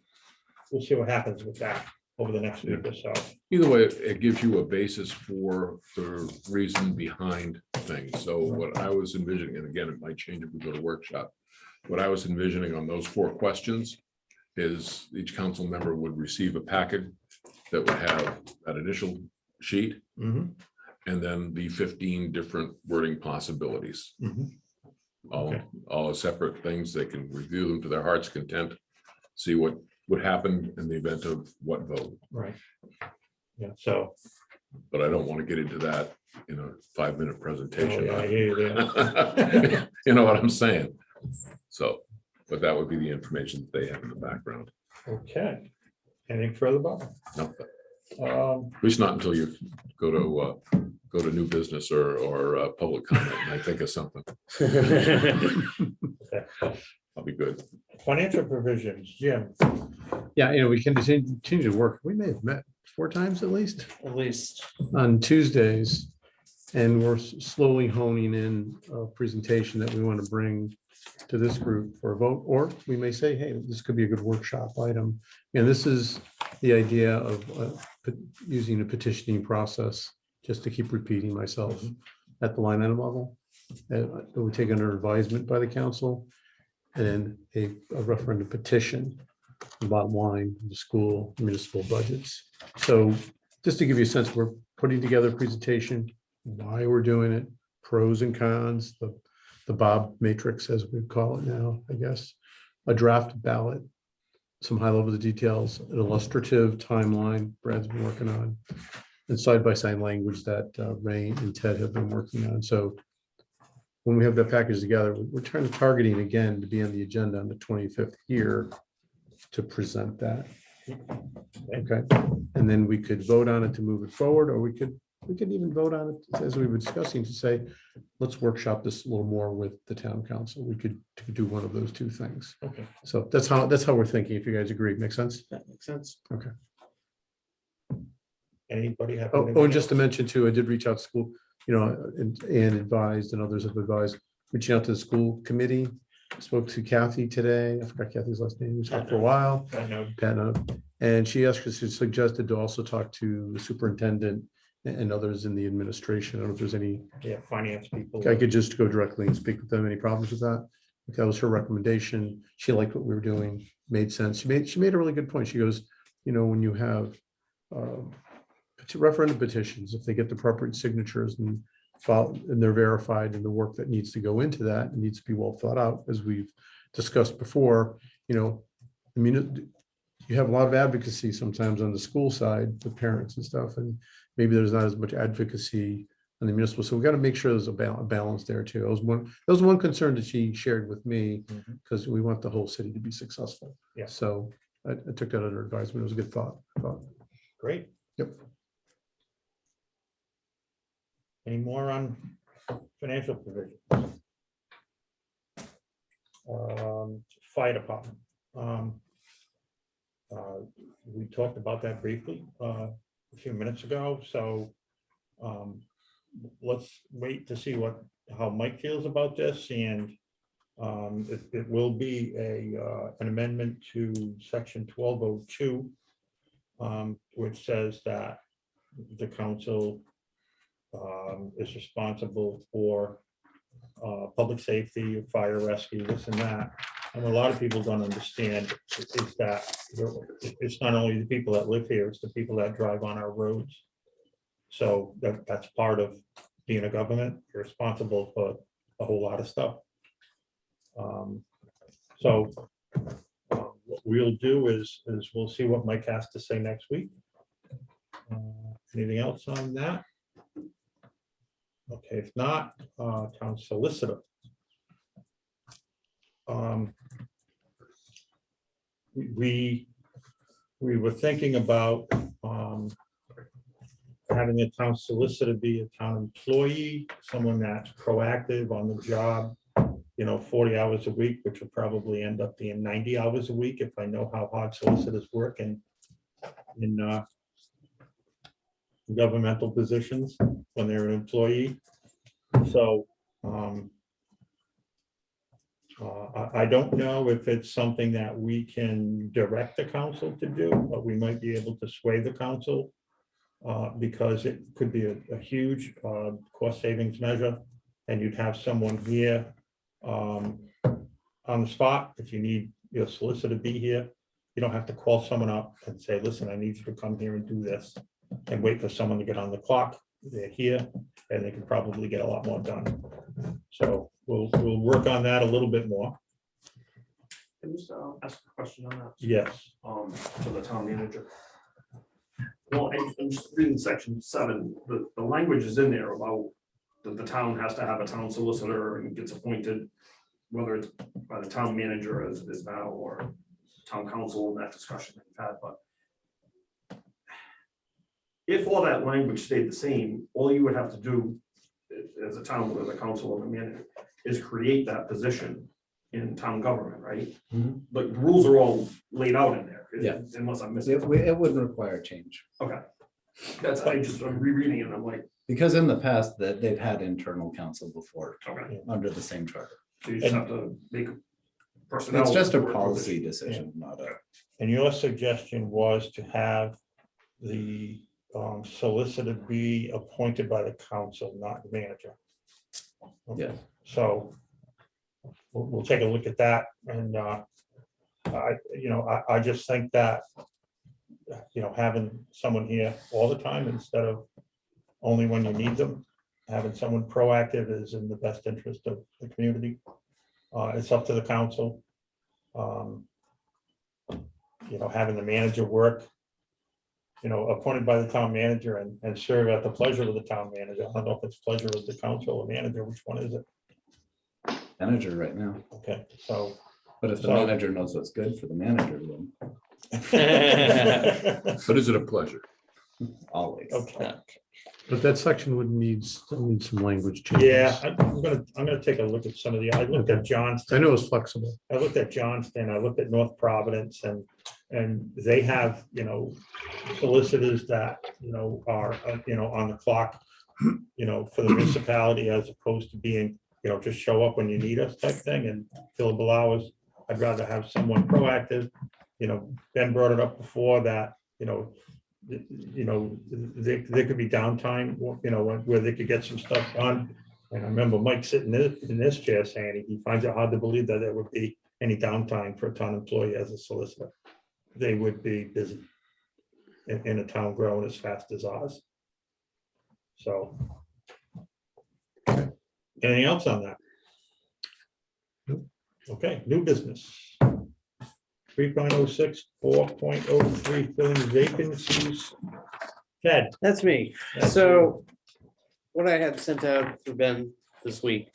see what happens with that over the next week or so. Either way, it gives you a basis for the reason behind things. So what I was envisioning, and again, it might change if we go to workshop. What I was envisioning on those 4 questions is each council member would receive a packet that would have that initial sheet Mhm, and then the 15 different wording possibilities. mhm. Okay. All separate things. They can review them to their heart's content, see what would happen in the event of what vote. Right. Yeah, so. But I don't want to get into that in a 5-minute Oh, presentation. yeah, I hear you there. You know what I'm saying? So, but that would be the information that they have in the background. Okay. Anything further, Bob? No, Um, at least not until you go to new business or public comment and I think of something. I'll be good. Financial provisions, Jim. Yeah, you know, we can continue to work. We may have met 4 times at least At least. on Tuesdays. And we're slowly honing in a presentation that we want to bring to this group for a vote, or we may say, hey, this could be a good workshop item. And this is the idea of using a petitioning process, just to keep repeating myself at the line item level. It would take under advisement by the council and a referendum petition, the bottom line, the school municipal budgets. So just to give you a sense, we're putting together a presentation, why we're doing it, pros and cons, the Bob matrix, as we call it now, I guess, a draft ballot, some high level details, an illustrative timeline Brad's been working on, and side-by-side language that Ray and Ted have been working on. So when we have that package together, we're trying to targeting again to be on the agenda on the 25th here to present that. Okay, and then we could vote on it to move it forward, or we could we could even vote on it as we were discussing to say, let's workshop this a little more with the town council. We could do one of those two things. Okay. So that's how we're thinking. If you guys agree, makes sense? That makes sense. Okay. Anybody have? Oh, anything and just to else? mention too, I did reach out to school, and advised and others have advised, reaching out to the school committee. Spoke to Kathy today. I forgot Kathy's last name. We talked for a while. I know. And she suggested to also talk to the superintendent and others in the administration. I don't know if there's any, Yeah, finance people. I could just go directly and speak with them. Any problems with that? That was her recommendation. She liked what we were doing, made sense. She made a really good point. She goes, when you have referendum petitions, if they get the appropriate signatures and they're verified, and the work that needs to go into that needs to be well thought out, as we've discussed before, you have a lot of advocacy sometimes on the school side, the parents and stuff, and maybe there's not as much advocacy on the municipal. So we got to make sure there's a balance there too. That was one concern that she shared with me, because we want the whole city to be successful. Yeah. So I took that under advisement. It was a good thought. Great. Yep. Any more on financial provision? Fire department. We talked about that briefly a few minutes ago, so let's wait to see how Mike feels about this, and it will be an amendment to section 1202, which says that the council is responsible for public safety, fire rescue, this and that. And what a lot of people don't understand is that it's not only the people that live here, it's the people that drive on our roads. So that's part of being a government. You're responsible for a whole lot of stuff. So what we'll do is we'll see what Mike has to say next week. Anything else on that? Okay, if not, town solicitor. We were thinking about having a town solicitor be a town employee, someone that's proactive on the job, 40 hours a week, which will probably end up being 90 hours a week if I know how hard solicitors work in governmental positions when they're an employee. So I don't know if it's something that we can direct the council to do, but we might be able to sway the council because it could be a huge cost savings measure, and you'd have someone here on the spot. If you need your solicitor to be here, you don't have to call someone up and say, listen, I need you to come here and do this, and wait for someone to get on the clock. They're here, and they can probably get a lot more done. So we'll work on that a little bit more. Can you just ask a question on that? Yes. To the town manager. Well, I'm just reading section 7, the language is in there about that the town has to have a town solicitor and gets appointed, whether it's by the town manager as it is now, or town council in that discussion that we've had, but if all that language stayed the same, all you would have to do as a town, with a council or a manager, is create that position in town government, right? Mhm. But the rules are all laid out in there. Yeah. Unless I'm missing. It wouldn't require change, Okay. I'm rereading it and I'm like, because in the past that they've had internal counsel before okay, under the same charter. so you just have to make personnel. It's just a or policy position. decision, not a. And your suggestion was to have the solicitor be appointed by the council, not the manager. Okay. Yeah. So we'll take a look at that, and I just think that having someone here all the time instead of only when you need them, having someone proactive is in the best interest of the community. It's up to the council. Having the manager work, appointed by the town manager and serve at the pleasure of the town manager. I don't know if it's pleasure of the council or manager, which one is it? Manager right now, Okay, so. but if the So- manager knows what's good for the manager, then But is it a pleasure? always. Okay, But that section would still need some language changes. Yeah, I'm gonna take a look at some of I looked at I Johnston. know it's flexible. I looked at Johnston, I looked at North Providence and they have, solicitors that, are, on the clock, for the municipality as opposed to being, just show up when you need us type thing and billable hours. I'd rather have someone proactive, Ben brought it up before that, there could be downtime, where they could get some stuff done. And I remember Mike sitting in this chair saying he finds it hard to believe that there would be any downtime for a town employee as a solicitor. They would be busy in a town growing as fast as ours. So. Anything else on that? Okay, new business. 3.06, 4.03, filling vacancies. Ted. That's me. That's So what I had sent out for Ben this week,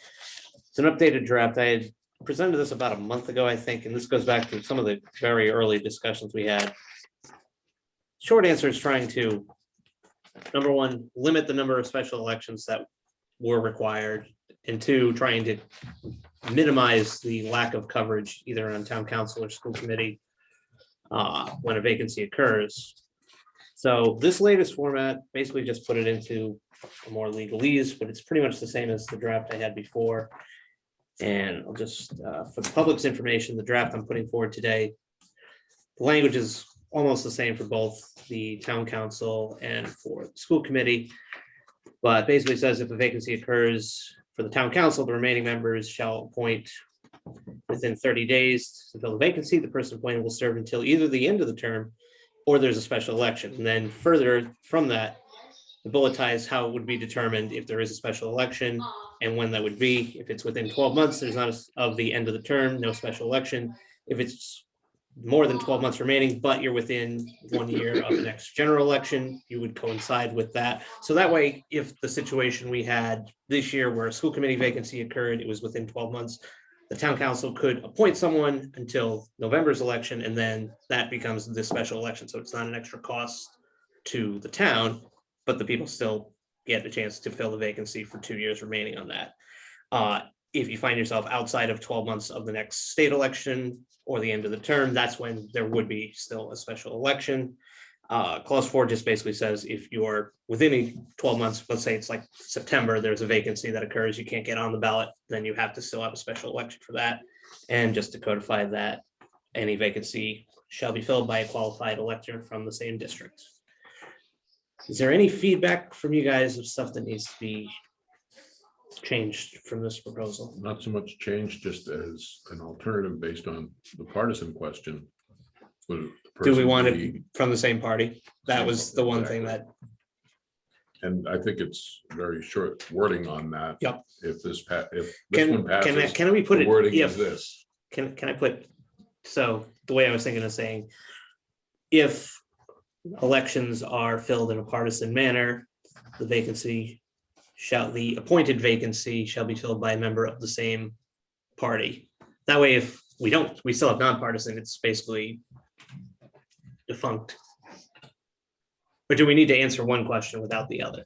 it's an updated draft. I had presented this about a month ago, I think, and this goes back to some of the very early discussions we had. Short answer is trying to, number one, limit the number of special elections that were required, and two, trying to minimize the lack of coverage either on town council or school committee when a vacancy occurs. So this latest format basically just put it into a more legalese, but it's pretty much the same as the draft I had before. And I'll just, for the public's information, the draft I'm putting forward today, the language is almost the same for both the town council and for the school committee. But basically says if a vacancy occurs for the town council, the remaining members shall appoint within 30 days to fill the vacancy. The person appointed will serve until either the end of the term or there's a special election. And then further from that, the bullet ties how it would be determined if there is a special election and when that would be. If it's within 12 months, there's not of the end of the term, no special election. If it's more than 12 months remaining, but you're within 1 year of the next general election, you would coincide with that. So that way, if the situation we had this year where a school committee vacancy occurred, it was within 12 months, the town council could appoint someone until November's election, and then that becomes the special election. So it's not an extra cost to the town, but the people still get the chance to fill the vacancy for 2 years remaining on that. If you find yourself outside of 12 months of the next state election or the end of the term, that's when there would be still a special election. Clause 4 just basically says if you're within 12 months, let's say it's like September, there's a vacancy that occurs, you can't get on the ballot, then you have to still have a special election for that. And just to codify that, any vacancy shall be filled by a qualified elector from the same district. Is there any feedback from you guys of stuff that needs to be changed from this proposal? Not so much change, just as an alternative based on the partisan question. Would the Do we person want it be- from the same party? That was the one thing that, And I think it's very short wording on that. Yep. If this one passes, can we put the it, wording if, is this. can I put, so the way I was thinking of saying, if elections are filled in a partisan manner, the appointed vacancy shall be filled by a member of the same party. That way, if we still have nonpartisan, it's basically defunct. But do we need to answer one question without the other?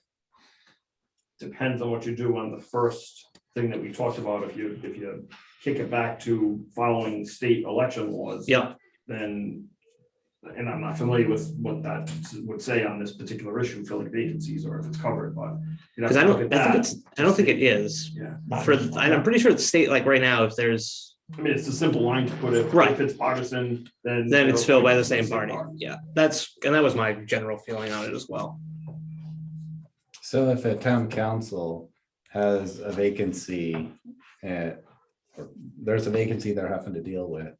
Depends on what you do on the first thing that we talked about. If you kick it back to following state election laws. Yep. Then, and I'm not familiar with what that would say on this particular issue, filling vacancies, or if it's covered, but. Because I don't think it is. Yeah, And I'm pretty sure the state, like right now, if there's, I mean, it's a simple line to put it. Right. If it's partisan, then. then it's filled by the same party. Yeah, that was my general feeling on it as well. So if a town council has a vacancy, or there's a vacancy they're having to deal with,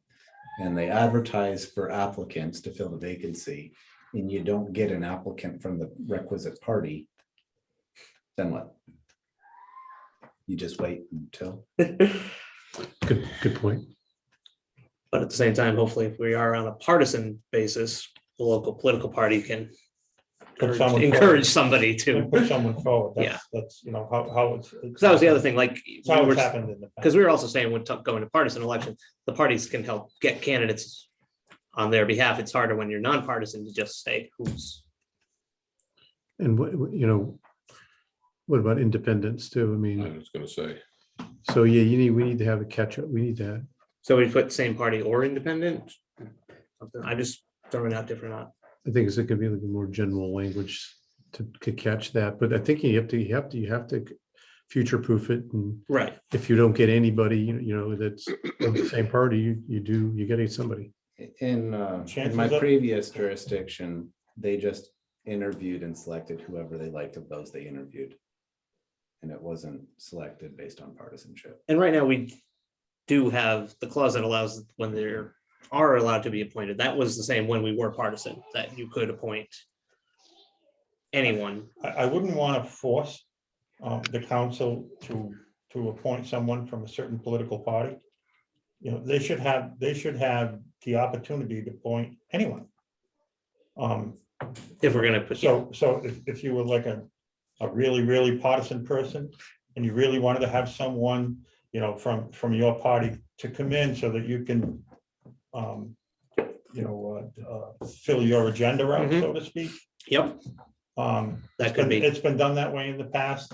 and they advertise for applicants to fill the vacancy, and you don't get an applicant from the requisite party, then what? You just wait until? Good point. But at the same time, hopefully, if we are on a partisan basis, the local political party can Put someone encourage somebody to. Put someone forward. Yeah. That's, how it's. Because that was the other thing, like, It's how it's happened in the past. because we were also saying when going to partisan election, the parties can help get candidates on their behalf. It's harder when you're nonpartisan to just say who's. And what about independents too? I I mean, was gonna say, so yeah, we need to have a catch up. We need that. So we put same party or independent? Something, I'm just throwing out different, I think it could be like a more general language to catch that, but I think you have to future-proof it, and right, if you don't get anybody, that's of the same party, you gotta get somebody. In Chances my of- previous jurisdiction, they just interviewed and selected whoever they liked of those they interviewed. And it wasn't selected based on partisanship. and right now we do have the clause that allows when there are allowed to be appointed, that was the same when we were partisan, that you could appoint anyone. I wouldn't want to force the council to appoint someone from a certain political party. They should have the opportunity to appoint anyone. If we're gonna put, So if you were like a really partisan person and you really wanted to have someone, from your party to come in so that you can, fill your agenda out, so to speak. yep, that could be. It's been done that way in the past.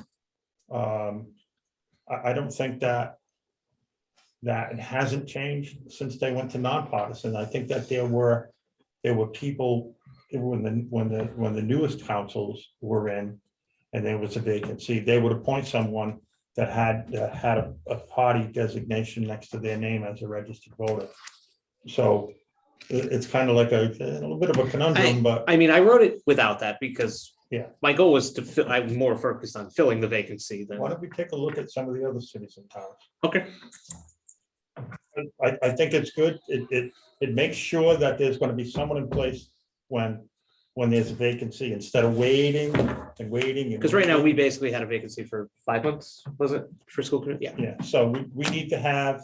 I don't think that it hasn't changed since they went to nonpartisan. I think that there were people when the newest councils were in and there was a vacancy, they would appoint someone that had a party designation next to their name as a registered voter. So it's kind of like a little bit of a conundrum, but I mean, I wrote it without that because Yeah. my goal was to fill, I'm more focused on filling the vacancy than, why don't we take a look at some of the other cities and towns? okay, I think it's good. It makes sure that there's going to be someone in place when there's a vacancy, instead of waiting and waiting. because right now we basically had a vacancy for 5 months, was it, for school committee? Yeah, Yeah, so we need to have,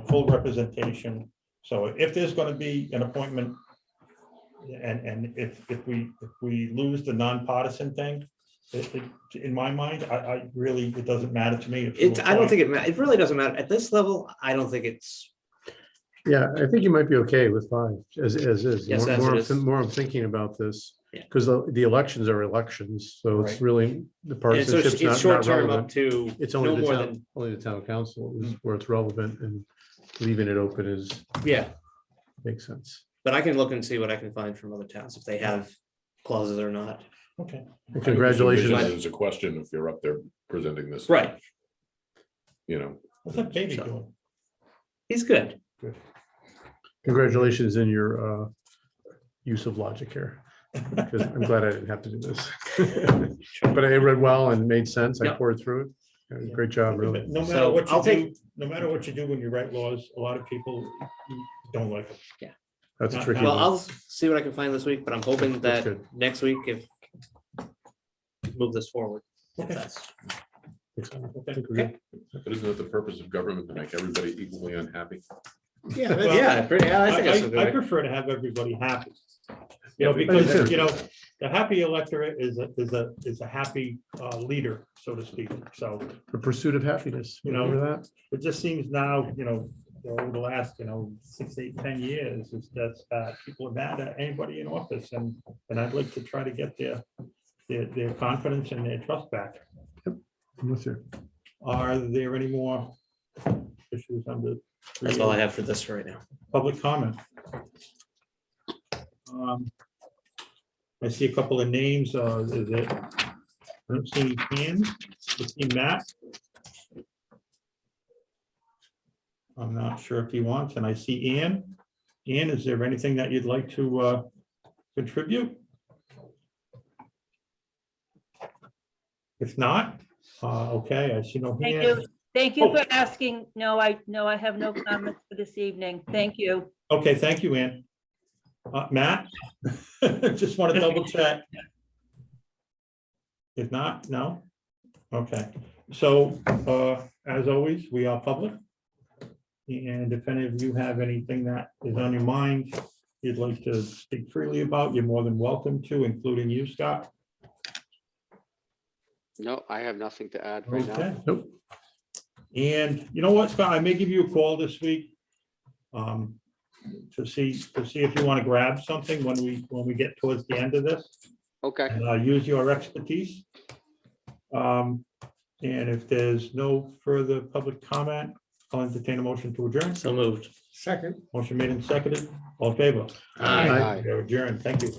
full representation. So if there's going to be an appointment, and if we lose the nonpartisan thing, in my mind, I really, it doesn't matter to me. if you I don't appoint- think it really doesn't matter. At this level, I don't think it's, Yeah, I think you might be okay with 5 as is. Yes, as More it is. more I'm thinking about this, Yeah. because the elections are elections, so it's Right. really, the and so partisanship's it's not short term up relevant. to It's no only more the than, town, only the town council is where it's relevant, and leaving it open yeah, makes sense. but I can look and see what I can find from other towns, if they have clauses or not. Okay, And congratulations. It's a question if you're up there presenting this. Right, what's that baby So- doing? he's good. Congratulations in your use of logic here, because I'm glad I didn't have to do this. But I read well and made sense. I Yep. poured through it. Great job, really. No matter So what I'll you do, no matter what you do when you write laws, a lot of people don't like it. That's a Not- tricky Well, one. I'll see what I can find this week, but I'm hoping That's that good. next week, if move this forward. If Okay. that's- I think we're good. But isn't it the purpose of government to make everybody equally unhappy? Yeah, Well, yeah, I think that's a I good. prefer to have everybody happy. Yeah, Because, too. the happy electorate is a happy leader, so to speak. So The pursuit of happiness, remember that? it just seems now, over the last, 6, 8, 10 years, is that people are mad at anybody in office, and I'd like to try to get their confidence and their trust back. I'm with you. Are there any more issues under? That's all I have for this right now. Public comment. I see a couple of names, is it? I don't see any hands, I see Matt. I'm not sure if he wants, and I see Ian. Ian, is there anything that you'd like to contribute? If not, okay, I see no Thank hands. you. Thank you Oh. for asking. No, I have no comments for this evening. Thank you. Okay, thank you, Ann. Matt? Just want to double check. If not, no? Okay, so as always, we are public. And if any of you have anything that is on your mind, you'd like to speak freely about, you're more than welcome to, including you, Scott. No, I have nothing to add right now. Okay. Nope. And you know what, Scott, I may give you a call this week. To see if you want to grab something when we get towards the end of this, Okay, and use your expertise. And if there's no further public comment, I'll entertain a motion to adjourn. So moved. Second. Motion made and seconded. All in favor? Aye. Aye. They're adjourned. Thank you.